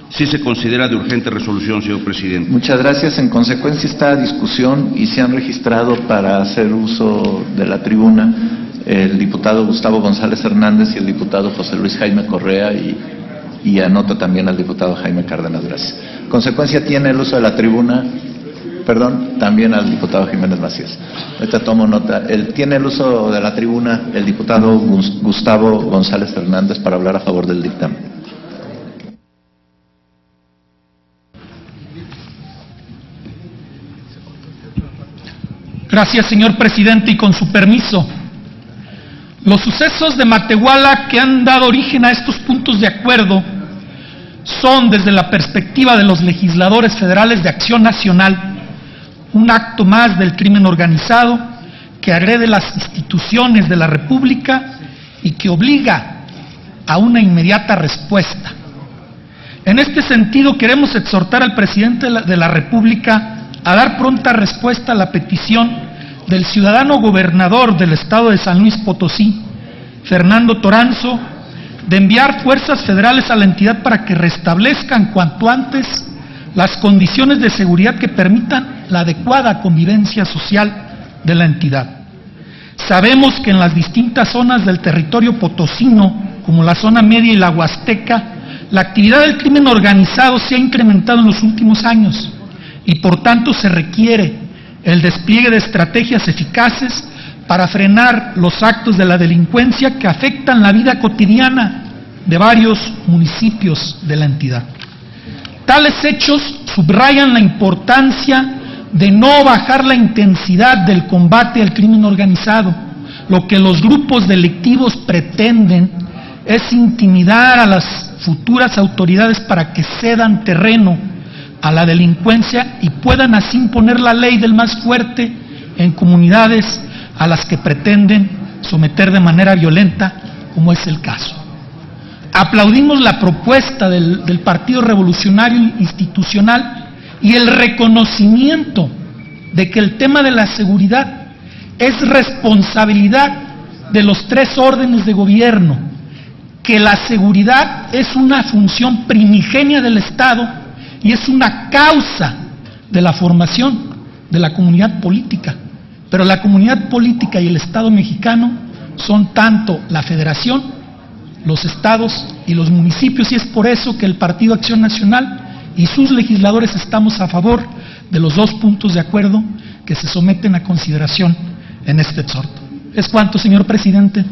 [SPEAKER 13] Sí se considera de urgente resolución, señor presidente.
[SPEAKER 7] Muchas gracias. En consecuencia está a discusión y se han registrado para hacer uso de la tribuna el diputado Gustavo González Hernández y el diputado José Luis Jaime Correa, y anoto también al diputado Jaime Cárdenas. Gracias. En consecuencia tiene el uso de la tribuna, también al diputado Jiménez Macías. Ahorita tomo nota. Tiene el uso de la tribuna el diputado Gustavo González Hernández para hablar a favor del dictamen.
[SPEAKER 10] Gracias, señor presidente, y con su permiso. Los sucesos de Matehuala que han dado origen a estos puntos de acuerdo son, desde la perspectiva de los legisladores federales de Acción Nacional, un acto más del crimen organizado que agrede las instituciones de la República y que obliga a una inmediata respuesta. En este sentido, queremos exhortar al presidente de la República a dar pronta respuesta a la petición del ciudadano gobernador del estado de San Luis Potosí, Fernando Toranzo, de enviar fuerzas federales a la entidad para que restablezcan cuanto antes las condiciones de seguridad que permitan la adecuada convivencia social de la entidad. Sabemos que en las distintas zonas del territorio potosino, como la zona media y la Huasteca, la actividad del crimen organizado se ha incrementado en los últimos años, y por tanto se requiere el despliegue de estrategias eficaces para frenar los actos de la delincuencia que afectan la vida cotidiana de varios municipios de la entidad. Tales hechos subrayan la importancia de no bajar la intensidad del combate al crimen organizado. Lo que los grupos delictivos pretenden es intimidar a las futuras autoridades para que cedan terreno a la delincuencia y puedan así imponer la ley del más fuerte en comunidades a las que pretenden someter de manera violenta, como es el caso. Aplaudimos la propuesta del Partido Revolucionario Institucional y el reconocimiento de que el tema de la seguridad es responsabilidad de los tres órdenes de gobierno, que la seguridad es una función primigenia del Estado y es una causa de la formación de la comunidad política. Pero la comunidad política y el Estado mexicano son tanto la Federación, los estados y los municipios, y es por eso que el Partido Acción Nacional y sus legisladores estamos a favor de los dos puntos de acuerdo que se someten a consideración en este exhorto. Es cuanto, señor presidente.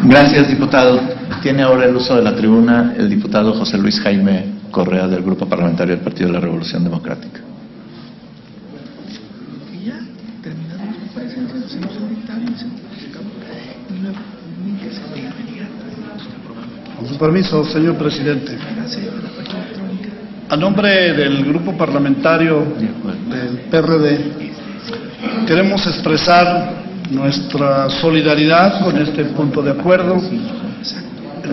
[SPEAKER 7] Gracias, diputado. Tiene ahora el uso de la tribuna el diputado José Luis Jaime Correa, del Grupo Parlamentario del Partido de la Revolución Democrática.
[SPEAKER 4] Con su permiso, señor presidente. A nombre del Grupo Parlamentario del PRD, queremos expresar nuestra solidaridad con este punto de acuerdo.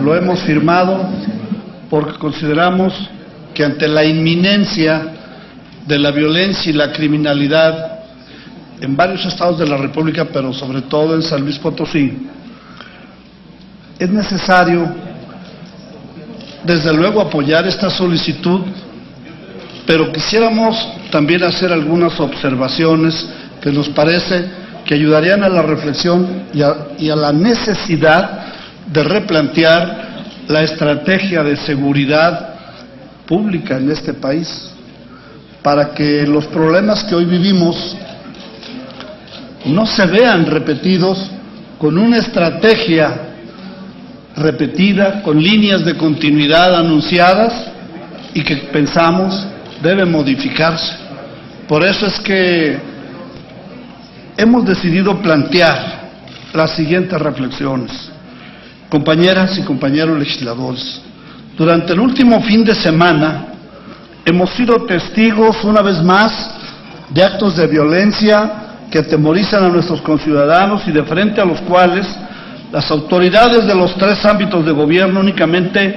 [SPEAKER 4] Lo hemos firmado porque consideramos que ante la inminencia de la violencia y la criminalidad en varios estados de la República, pero sobre todo en San Luis Potosí, es necesario desde luego apoyar esta solicitud, pero quisiéramos también hacer algunas observaciones que nos parece que ayudarían a la reflexión y a la necesidad de replantear la estrategia de seguridad pública en este país, para que los problemas que hoy vivimos no se vean repetidos con una estrategia repetida, con líneas de continuidad anunciadas y que pensamos debe modificarse. Por eso es que hemos decidido plantear las siguientes reflexiones. Compañeras y compañeros legisladores, durante el último fin de semana hemos sido testigos una vez más de actos de violencia que atemorizan a nuestros conciudadanos y de frente a los cuales las autoridades de los tres ámbitos de gobierno únicamente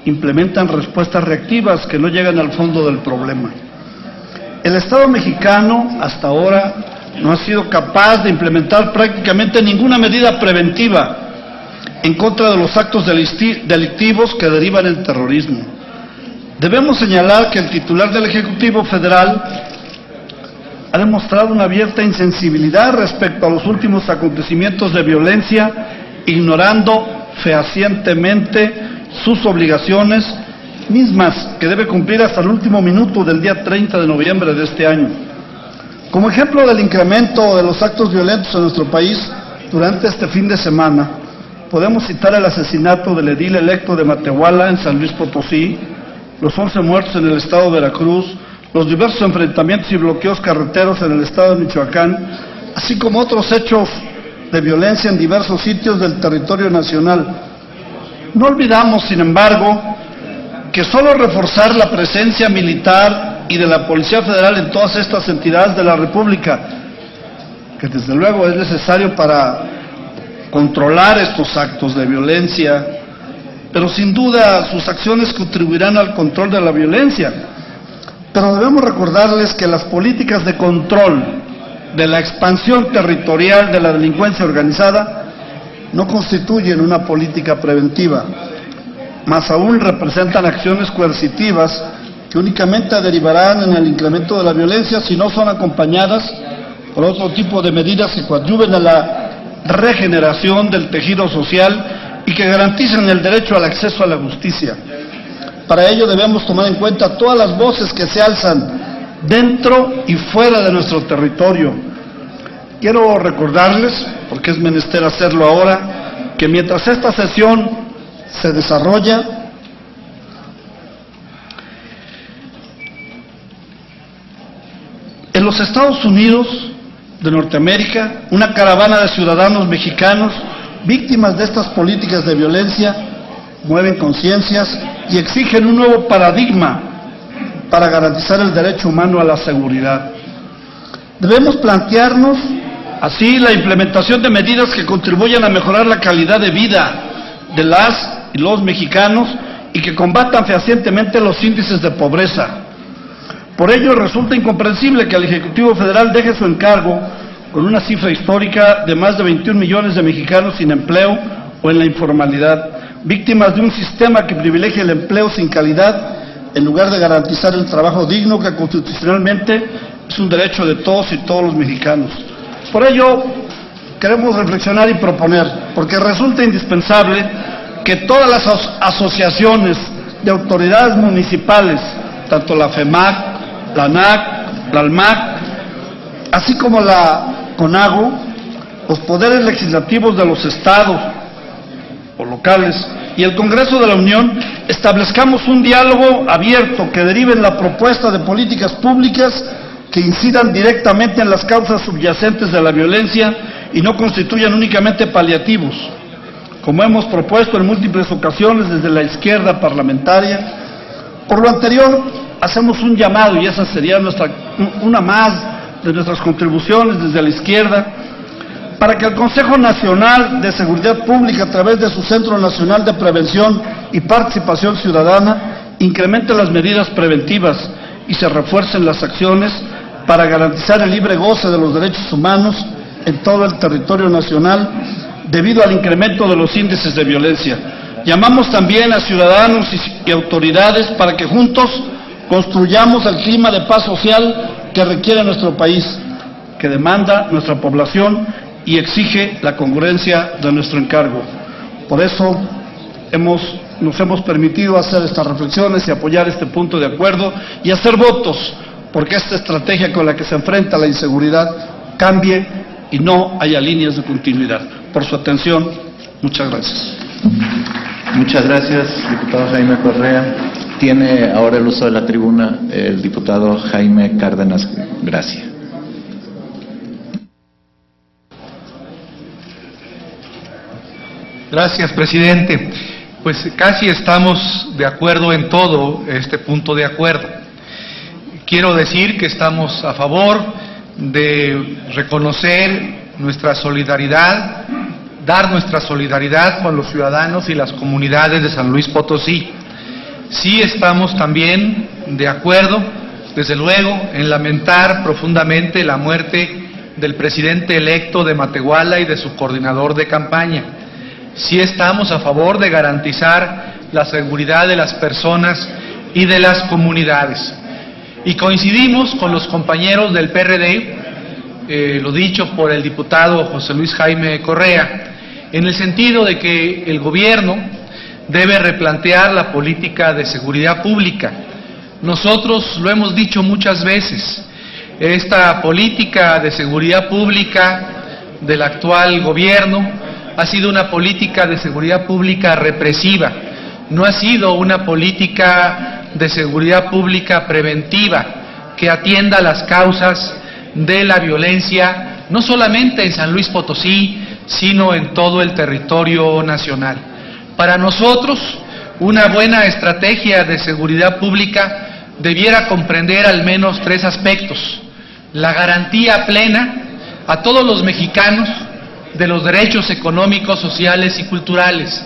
[SPEAKER 4] implementan respuestas reactivas que no llegan al fondo del problema. El Estado mexicano hasta ahora no ha sido capaz de implementar prácticamente ninguna medida preventiva en contra de los actos delictivos que derivan en terrorismo. Debemos señalar que el titular del Ejecutivo Federal ha demostrado una abierta insensibilidad respecto a los últimos acontecimientos de violencia, ignorando fehacientemente sus obligaciones mismas que debe cumplir hasta el último minuto del día 30 de noviembre de este año. Como ejemplo del incremento de los actos violentos en nuestro país durante este fin de semana, podemos citar el asesinato del edil electo de Matehuala en San Luis Potosí, los 11 muertos en el estado de Veracruz, los diversos enfrentamientos y bloqueos carreteros en el estado de Michoacán, así como otros hechos de violencia en diversos sitios del territorio nacional. No olvidamos, sin embargo, que solo reforzar la presencia militar y de la Policía Federal en todas estas entidades de la República, que desde luego es necesario para controlar estos actos de violencia, pero sin duda sus acciones contribuirán al control de la violencia. Pero debemos recordarles que las políticas de control de la expansión territorial de la delincuencia organizada no constituyen una política preventiva, más aún representan acciones coercitivas que únicamente derivarán en el incremento de la violencia si no son acompañadas por otro tipo de medidas que coadyuven a la regeneración del tejido social y que garanticen el derecho al acceso a la justicia. Para ello debemos tomar en cuenta todas las voces que se alzan dentro y fuera de nuestro territorio. Quiero recordarles, porque es menester hacerlo ahora, que mientras esta sesión se desarrolla, en los Estados Unidos de Norteamérica, una caravana de ciudadanos mexicanos víctimas de estas políticas de violencia mueven conciencias y exigen un nuevo paradigma para garantizar el derecho humano a la seguridad. Debemos plantearnos así la implementación de medidas que contribuyan a mejorar la calidad de vida de las y los mexicanos y que combatan fehacientemente los índices de pobreza. Por ello resulta incomprensible que el Ejecutivo Federal deje su encargo con una cifra histórica de más de 21 millones de mexicanos sin empleo o en la informalidad, víctimas de un sistema que privilegia el empleo sin calidad en lugar de garantizar el trabajo digno que constitucionalmente es un derecho de todos y todos los mexicanos. Por ello, queremos reflexionar y proponer, porque resulta indispensable que todas las asociaciones de autoridades municipales, tanto la FEMAC, la ANAC, la ALMAC, así como la CONAGO, los poderes legislativos de los estados o locales y el Congreso de la Unión, establezcamos un diálogo abierto que derive en la propuesta de políticas públicas que incidan directamente en las causas subyacentes de la violencia y no constituyan únicamente paliativos, como hemos propuesto en múltiples ocasiones desde la izquierda parlamentaria. Por lo anterior, hacemos un llamado, y esa sería una más de nuestras contribuciones desde la izquierda, para que el Consejo Nacional de Seguridad Pública, a través de su Centro Nacional de Prevención y Participación Ciudadana, incremente las medidas preventivas y se refuercen las acciones para garantizar el libre goce de los derechos humanos en todo el territorio nacional debido al incremento de los índices de violencia.
[SPEAKER 14] Llamamos también a ciudadanos y autoridades para que juntos construyamos el clima de paz social que requiere nuestro país, que demanda nuestra población y exige la congruencia de nuestro encargo. Por eso nos hemos permitido hacer estas reflexiones y apoyar este punto de acuerdo y hacer votos porque esta estrategia con la que se enfrenta la inseguridad cambie y no haya líneas de continuidad. Por su atención, muchas gracias.
[SPEAKER 7] Muchas gracias, diputado Jaime Correa. Tiene ahora el uso de la tribuna el diputado Jaime Cárdenas Gracia.
[SPEAKER 15] Gracias, presidente. Pues casi estamos de acuerdo en todo este punto de acuerdo. Quiero decir que estamos a favor de reconocer nuestra solidaridad, dar nuestra solidaridad con los ciudadanos y las comunidades de San Luis Potosí. Sí estamos también de acuerdo, desde luego, en lamentar profundamente la muerte del presidente electo de Matehuala y de su coordinador de campaña. Sí estamos a favor de garantizar la seguridad de las personas y de las comunidades. Y coincidimos con los compañeros del PRD, lo dicho por el diputado José Luis Jaime Correa, en el sentido de que el gobierno debe replantear la política de seguridad pública. Nosotros lo hemos dicho muchas veces, esta política de seguridad pública del actual gobierno ha sido una política de seguridad pública represiva, no ha sido una política de seguridad pública preventiva que atienda las causas de la violencia, no solamente en San Luis Potosí, sino en todo el territorio nacional. Para nosotros, una buena estrategia de seguridad pública debiera comprender al menos 3 aspectos: la garantía plena a todos los mexicanos de los derechos económicos, sociales y culturales.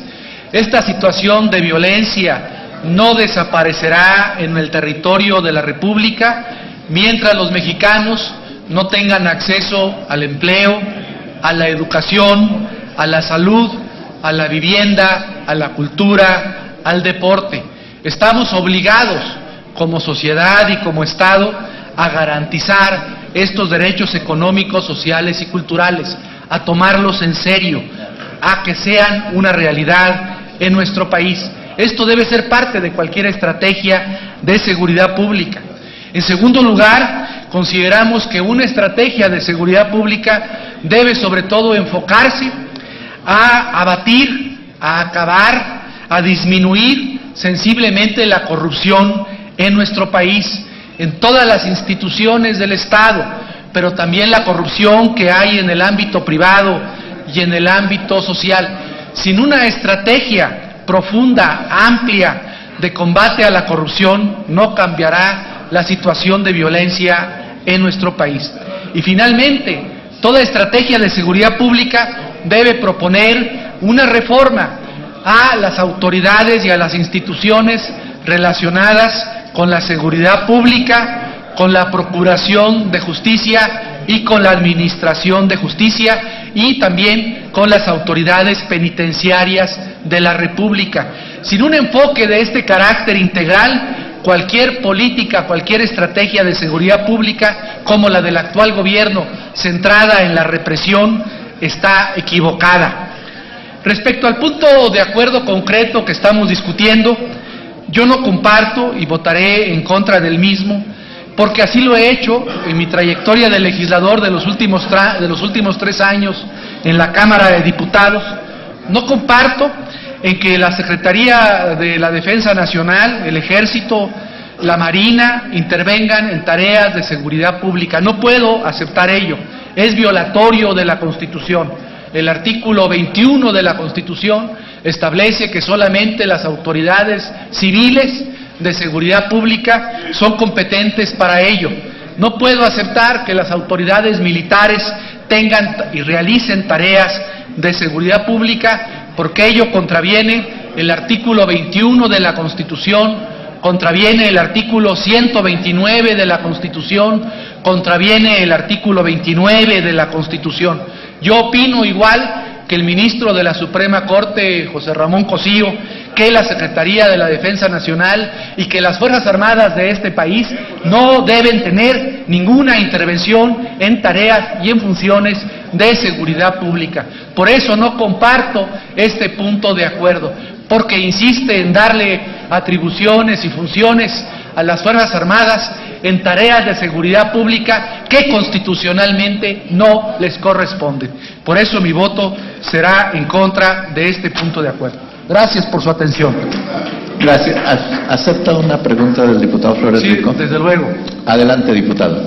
[SPEAKER 15] Esta situación de violencia no desaparecerá en el territorio de la República mientras los mexicanos no tengan acceso al empleo, a la educación, a la salud, a la vivienda, a la cultura, al deporte. Estamos obligados como sociedad y como Estado a garantizar estos derechos económicos, sociales y culturales, a tomarlos en serio, a que sean una realidad en nuestro país. Esto debe ser parte de cualquier estrategia de seguridad pública. En segundo lugar, consideramos que una estrategia de seguridad pública debe sobre todo enfocarse a abatir, a acabar, a disminuir sensiblemente la corrupción en nuestro país, en todas las instituciones del Estado, pero también la corrupción que hay en el ámbito privado y en el ámbito social. Sin una estrategia profunda, amplia, de combate a la corrupción, no cambiará la situación de violencia en nuestro país. Y finalmente, toda estrategia de seguridad pública debe proponer una reforma a las autoridades y a las instituciones relacionadas con la seguridad pública, con la procuración de justicia y con la administración de justicia, y también con las autoridades penitenciarias de la República. Sin un enfoque de este carácter integral, cualquier política, cualquier estrategia de seguridad pública, como la del actual gobierno, centrada en la represión, está equivocada. Respecto al punto de acuerdo concreto que estamos discutiendo, yo no comparto y votaré en contra del mismo, porque así lo he hecho en mi trayectoria de legislador de los últimos 3 años en la Cámara de Diputados. No comparto en que la Secretaría de la Defensa Nacional, el Ejército, la Marina intervengan en tareas de seguridad pública. No puedo aceptar ello. Es violatorio de la Constitución. El artículo 21 de la Constitución establece que solamente las autoridades civiles de seguridad pública son competentes para ello. No puedo aceptar que las autoridades militares tengan y realicen tareas de seguridad pública, porque ello contraviene el artículo 21 de la Constitución, contraviene el artículo 129 de la Constitución, contraviene el artículo 29 de la Constitución. Yo opino igual que el ministro de la Suprema Corte, José Ramón Cosío, que la Secretaría de la Defensa Nacional y que las Fuerzas Armadas de este país no deben tener ninguna intervención en tareas y en funciones de seguridad pública. Por eso no comparto este punto de acuerdo, porque insiste en darle atribuciones y funciones a las Fuerzas Armadas en tareas de seguridad pública que constitucionalmente no les corresponden. Por eso mi voto será en contra de este punto de acuerdo. Gracias por su atención.
[SPEAKER 7] Gracias. ¿Acepta una pregunta del diputado Flores Rico?
[SPEAKER 15] Sí, desde luego.
[SPEAKER 7] Adelante, diputado.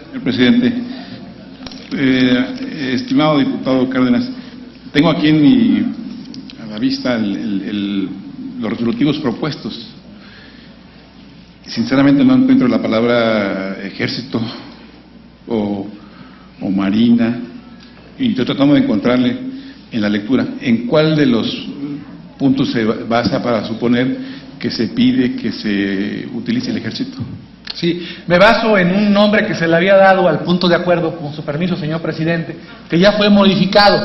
[SPEAKER 16] Señor presidente, estimado diputado Cárdenas, tengo aquí a la vista los resolutivos propuestos. Sinceramente no encuentro la palabra ejército o marina, y estoy tratando de encontrarle en la lectura en cuál de los puntos se basa para suponer que se pide que se utilice el ejército.
[SPEAKER 15] Sí, me baso en un nombre que se le había dado al punto de acuerdo, con su permiso, señor presidente, que ya fue modificado.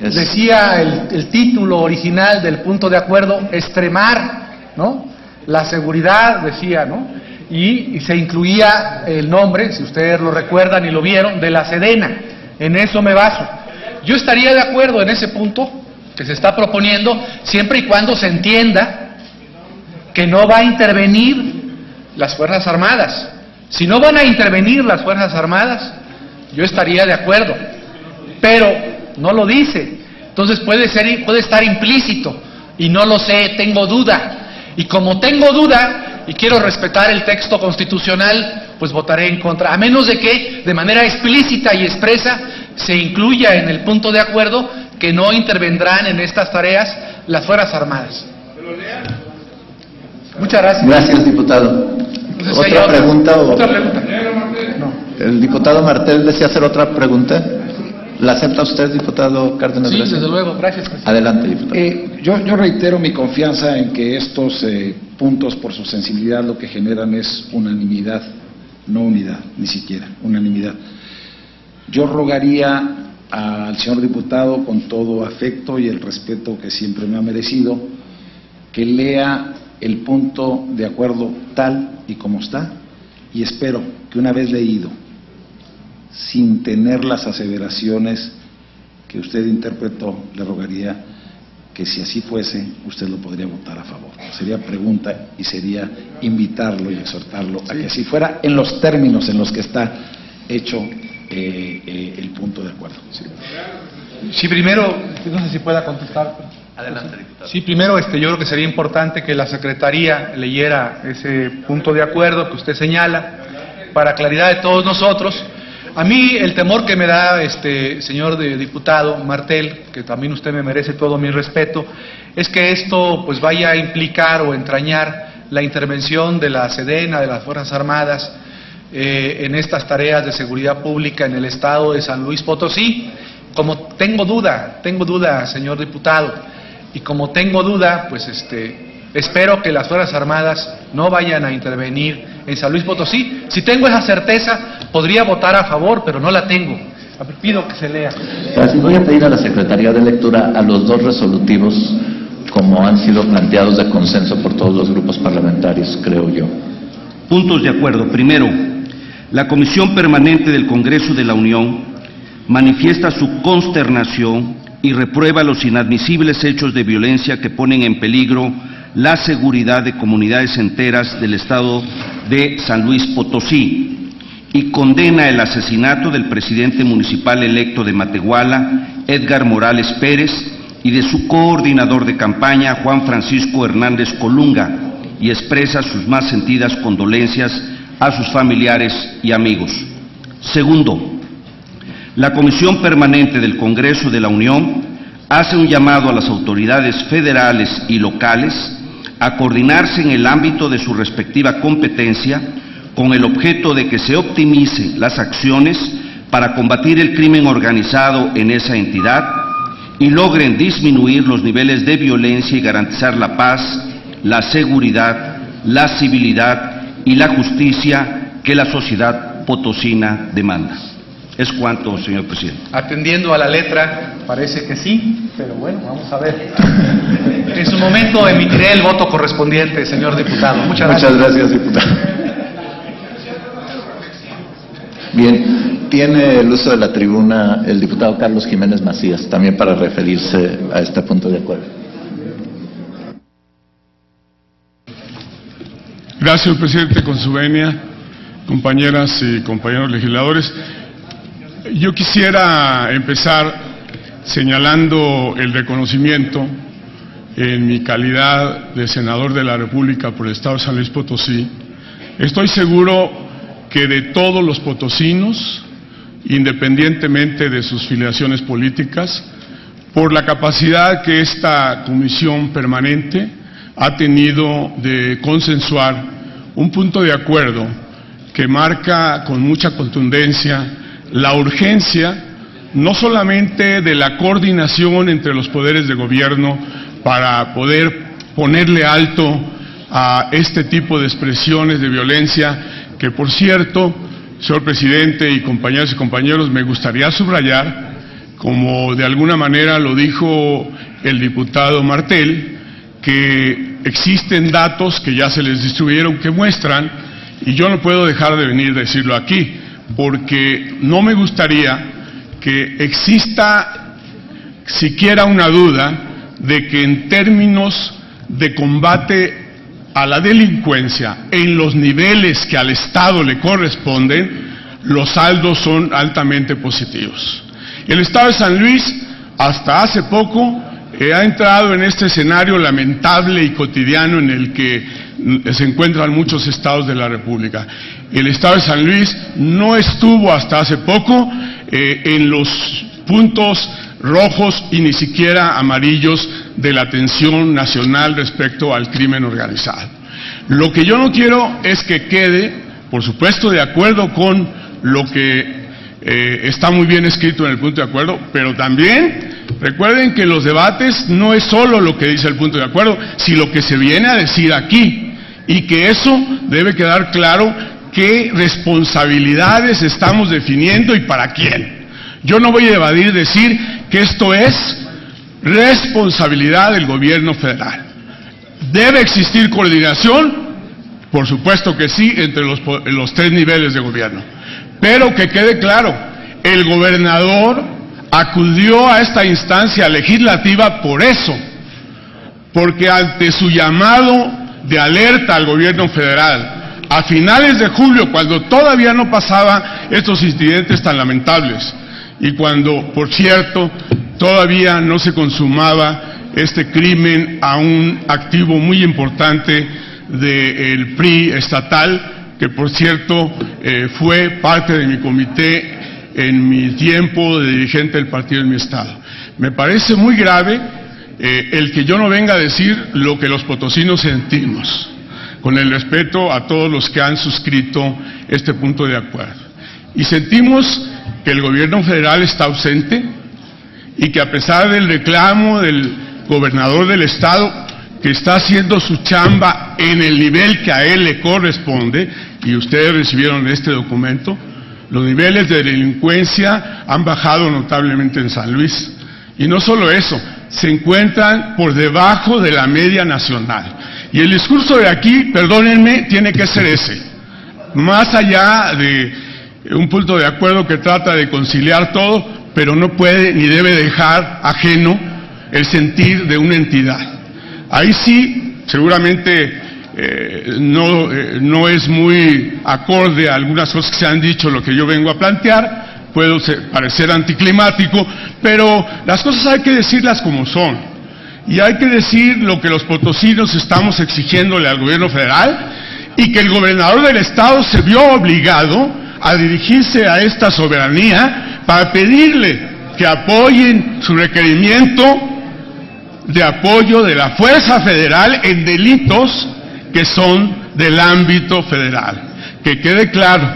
[SPEAKER 15] Decía el título original del punto de acuerdo, extremar, ¿no?, la seguridad, decía, ¿no?, y se incluía el nombre, si ustedes lo recuerdan y lo vieron, de la Sedena. En eso me baso. Yo estaría de acuerdo en ese punto que se está proponiendo, siempre y cuando se entienda que no va a intervenir las Fuerzas Armadas. Si no van a intervenir las Fuerzas Armadas, yo estaría de acuerdo, pero no lo dice. Entonces puede estar implícito, y no lo sé, tengo duda. Y como tengo duda, y quiero respetar el texto constitucional, pues votaré en contra, a menos de que de manera explícita y expresa se incluya en el punto de acuerdo que no intervendrán en estas tareas las Fuerzas Armadas. Muchas gracias.
[SPEAKER 7] Gracias, diputado. ¿Otra pregunta?
[SPEAKER 15] Otra pregunta.
[SPEAKER 7] No. El diputado Martel desea hacer otra pregunta. ¿La acepta usted, diputado Cárdenas?
[SPEAKER 15] Sí, desde luego. Gracias, presidente.
[SPEAKER 7] Adelante, diputado.
[SPEAKER 12] Yo reitero mi confianza en que estos puntos, por su sensibilidad, lo que generan es unanimidad, no unidad, ni siquiera, unanimidad. Yo rogaría al señor diputado, con todo afecto y el respeto que siempre me ha merecido, que lea el punto de acuerdo tal y como está, y espero que una vez leído, sin tener las aseveraciones que usted interpretó, le rogaría que si así fuese, usted lo podría votar a favor. Sería pregunta y sería invitarlo y exhortarlo a que así fuera en los términos en los que está hecho el punto de acuerdo.
[SPEAKER 15] Sí, primero, no sé si pueda contestar.
[SPEAKER 7] Adelante, diputado.
[SPEAKER 15] Sí, primero yo creo que sería importante que la Secretaría leyera ese punto de acuerdo que usted señala, para claridad de todos nosotros. A mí el temor que me da, señor diputado Martel, que también usted me merece todo mi respeto, es que esto pues vaya a implicar o entrañar la intervención de la Sedena, de las Fuerzas Armadas, en estas tareas de seguridad pública en el estado de San Luis Potosí. Como tengo duda, señor diputado, y como tengo duda, pues espero que las Fuerzas Armadas no vayan a intervenir en San Luis Potosí. Si tengo esa certeza, podría votar a favor, pero no la tengo. Pido que se lea.
[SPEAKER 7] Gracias. Voy a pedir a la Secretaría de Lectura a los dos resolutivos, como han sido planteados de consenso por todos los grupos parlamentarios, creo yo.
[SPEAKER 13] Puntos de acuerdo. Primero, la Comisión Permanente del Congreso de la Unión manifiesta su consternación y reprueba los inadmisibles hechos de violencia que ponen en peligro la seguridad de comunidades enteras del estado de San Luis Potosí, y condena el asesinato del presidente municipal electo de Matehuala, Edgar Morales Pérez, y de su coordinador de campaña, Juan Francisco Hernández Colunga, y expresa sus más sentidas condolencias a sus familiares y amigos. Segundo, la Comisión Permanente del Congreso de la Unión hace un llamado a las autoridades federales y locales a coordinarse en el ámbito de su respectiva competencia con el objeto de que se optimicen las acciones para combatir el crimen organizado en esa entidad y logren disminuir los niveles de violencia y garantizar la paz, la seguridad, la civilidad y la justicia que la sociedad potosina demanda. Es cuanto, señor presidente.
[SPEAKER 15] Atendiendo a la letra, parece que sí, pero bueno, vamos a ver. En su momento emitiré el voto correspondiente, señor diputado. Muchas gracias.
[SPEAKER 7] Muchas gracias, diputado. Bien, tiene el uso de la tribuna el diputado Carlos Jiménez Macías, también para referirse a este punto de acuerdo.
[SPEAKER 5] Gracias, señor presidente, con su venia, compañeras y compañeros legisladores. Yo quisiera empezar señalando el reconocimiento en mi calidad de senador de la República por el Estado de San Luis Potosí. Estoy seguro que de todos los potosinos, independientemente de sus filiaciones políticas, por la capacidad que esta comisión permanente ha tenido de consensuar un punto de acuerdo que marca con mucha contundencia la urgencia no solamente de la coordinación entre los poderes de gobierno para poder ponerle alto a este tipo de expresiones de violencia que, por cierto, señor presidente y compañeras y compañeros, me gustaría subrayar, como de alguna manera lo dijo el diputado Martel, que existen datos que ya se les distribuyeron que muestran, y yo no puedo dejar de venir a decirlo aquí, porque no me gustaría que exista siquiera una duda de que en términos de combate a la delincuencia en los niveles que al Estado le corresponden, los saldos son altamente positivos. El Estado de San Luis, hasta hace poco, ha entrado en este escenario lamentable y cotidiano en el que se encuentran muchos estados de la República. El Estado de San Luis no estuvo hasta hace poco en los puntos rojos y ni siquiera amarillos de la atención nacional respecto al crimen organizado. Lo que yo no quiero es que quede, por supuesto, de acuerdo con lo que está muy bien escrito en el punto de acuerdo, pero también recuerden que los debates no es solo lo que dice el punto de acuerdo, sino lo que se viene a decir aquí, y que eso debe quedar claro qué responsabilidades estamos definiendo y para quién. Yo no voy a evadir decir que esto es responsabilidad del gobierno federal. ¿Debe existir coordinación? Por supuesto que sí, entre los tres niveles de gobierno. Pero que quede claro, el gobernador acudió a esta instancia legislativa por eso, porque ante su llamado de alerta al gobierno federal, a finales de julio, cuando todavía no pasaban estos incidentes tan lamentables, y cuando, por cierto, todavía no se consumaba este crimen a un activo muy importante del PRI estatal, que por cierto fue parte de mi comité en mi tiempo de dirigente del partido en mi estado. Me parece muy grave el que yo no venga a decir lo que los potosinos sentimos, con el respeto a todos los que han suscrito este punto de acuerdo. Y sentimos que el gobierno federal está ausente y que a pesar del reclamo del gobernador del estado, que está haciendo su chamba en el nivel que a él le corresponde, y ustedes recibieron este documento, los niveles de delincuencia han bajado notablemente en San Luis. Y no solo eso, se encuentran por debajo de la media nacional. Y el discurso de aquí, perdónenme, tiene que ser ese. Más allá de un punto de acuerdo que trata de conciliar todo, pero no puede ni debe dejar ajeno el sentir de una entidad. Ahí sí, seguramente no es muy acorde a algunas cosas que se han dicho lo que yo vengo a plantear, puedo parecer anticlimático, pero las cosas hay que decirlas como son, y hay que decir lo que los potosinos estamos exigiéndole al gobierno federal, y que el gobernador del estado se vio obligado a dirigirse a esta soberanía para pedirle que apoyen su requerimiento de apoyo de la fuerza federal en delitos que son del ámbito federal. Que quede claro,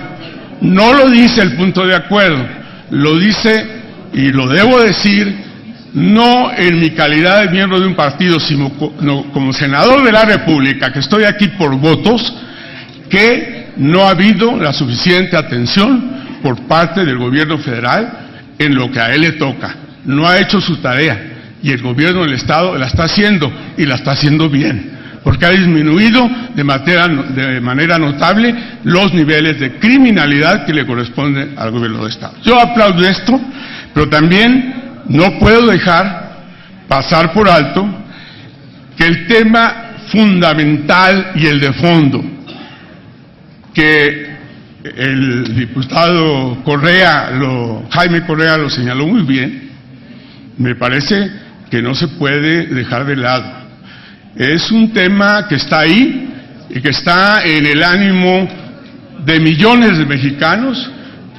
[SPEAKER 5] no lo dice el punto de acuerdo, lo dice, y lo debo decir, no en mi calidad de miembro de un partido, sino como senador de la República, que estoy aquí por votos, que no ha habido la suficiente atención por parte del gobierno federal en lo que a él le toca. No ha hecho su tarea y el gobierno del Estado la está haciendo y la está haciendo bien, porque ha disminuido de manera notable los niveles de criminalidad que le corresponden al gobierno del Estado. Yo aplaudo esto, pero también no puedo dejar pasar por alto que el tema fundamental y el de fondo, que el diputado Jaime Correa lo señaló muy bien, me parece que no se puede dejar de lado. Es un tema que está ahí y que está en el ánimo de millones de mexicanos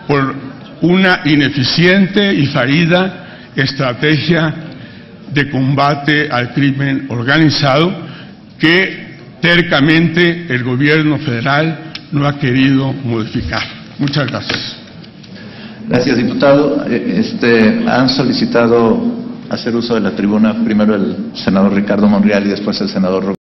[SPEAKER 5] por una ineficiente y fallida estrategia de combate al crimen organizado que tercamente el gobierno federal no ha querido modificar. Muchas gracias.
[SPEAKER 7] Gracias, diputado. Han solicitado hacer uso de la tribuna primero el senador Ricardo Monreal y después el senador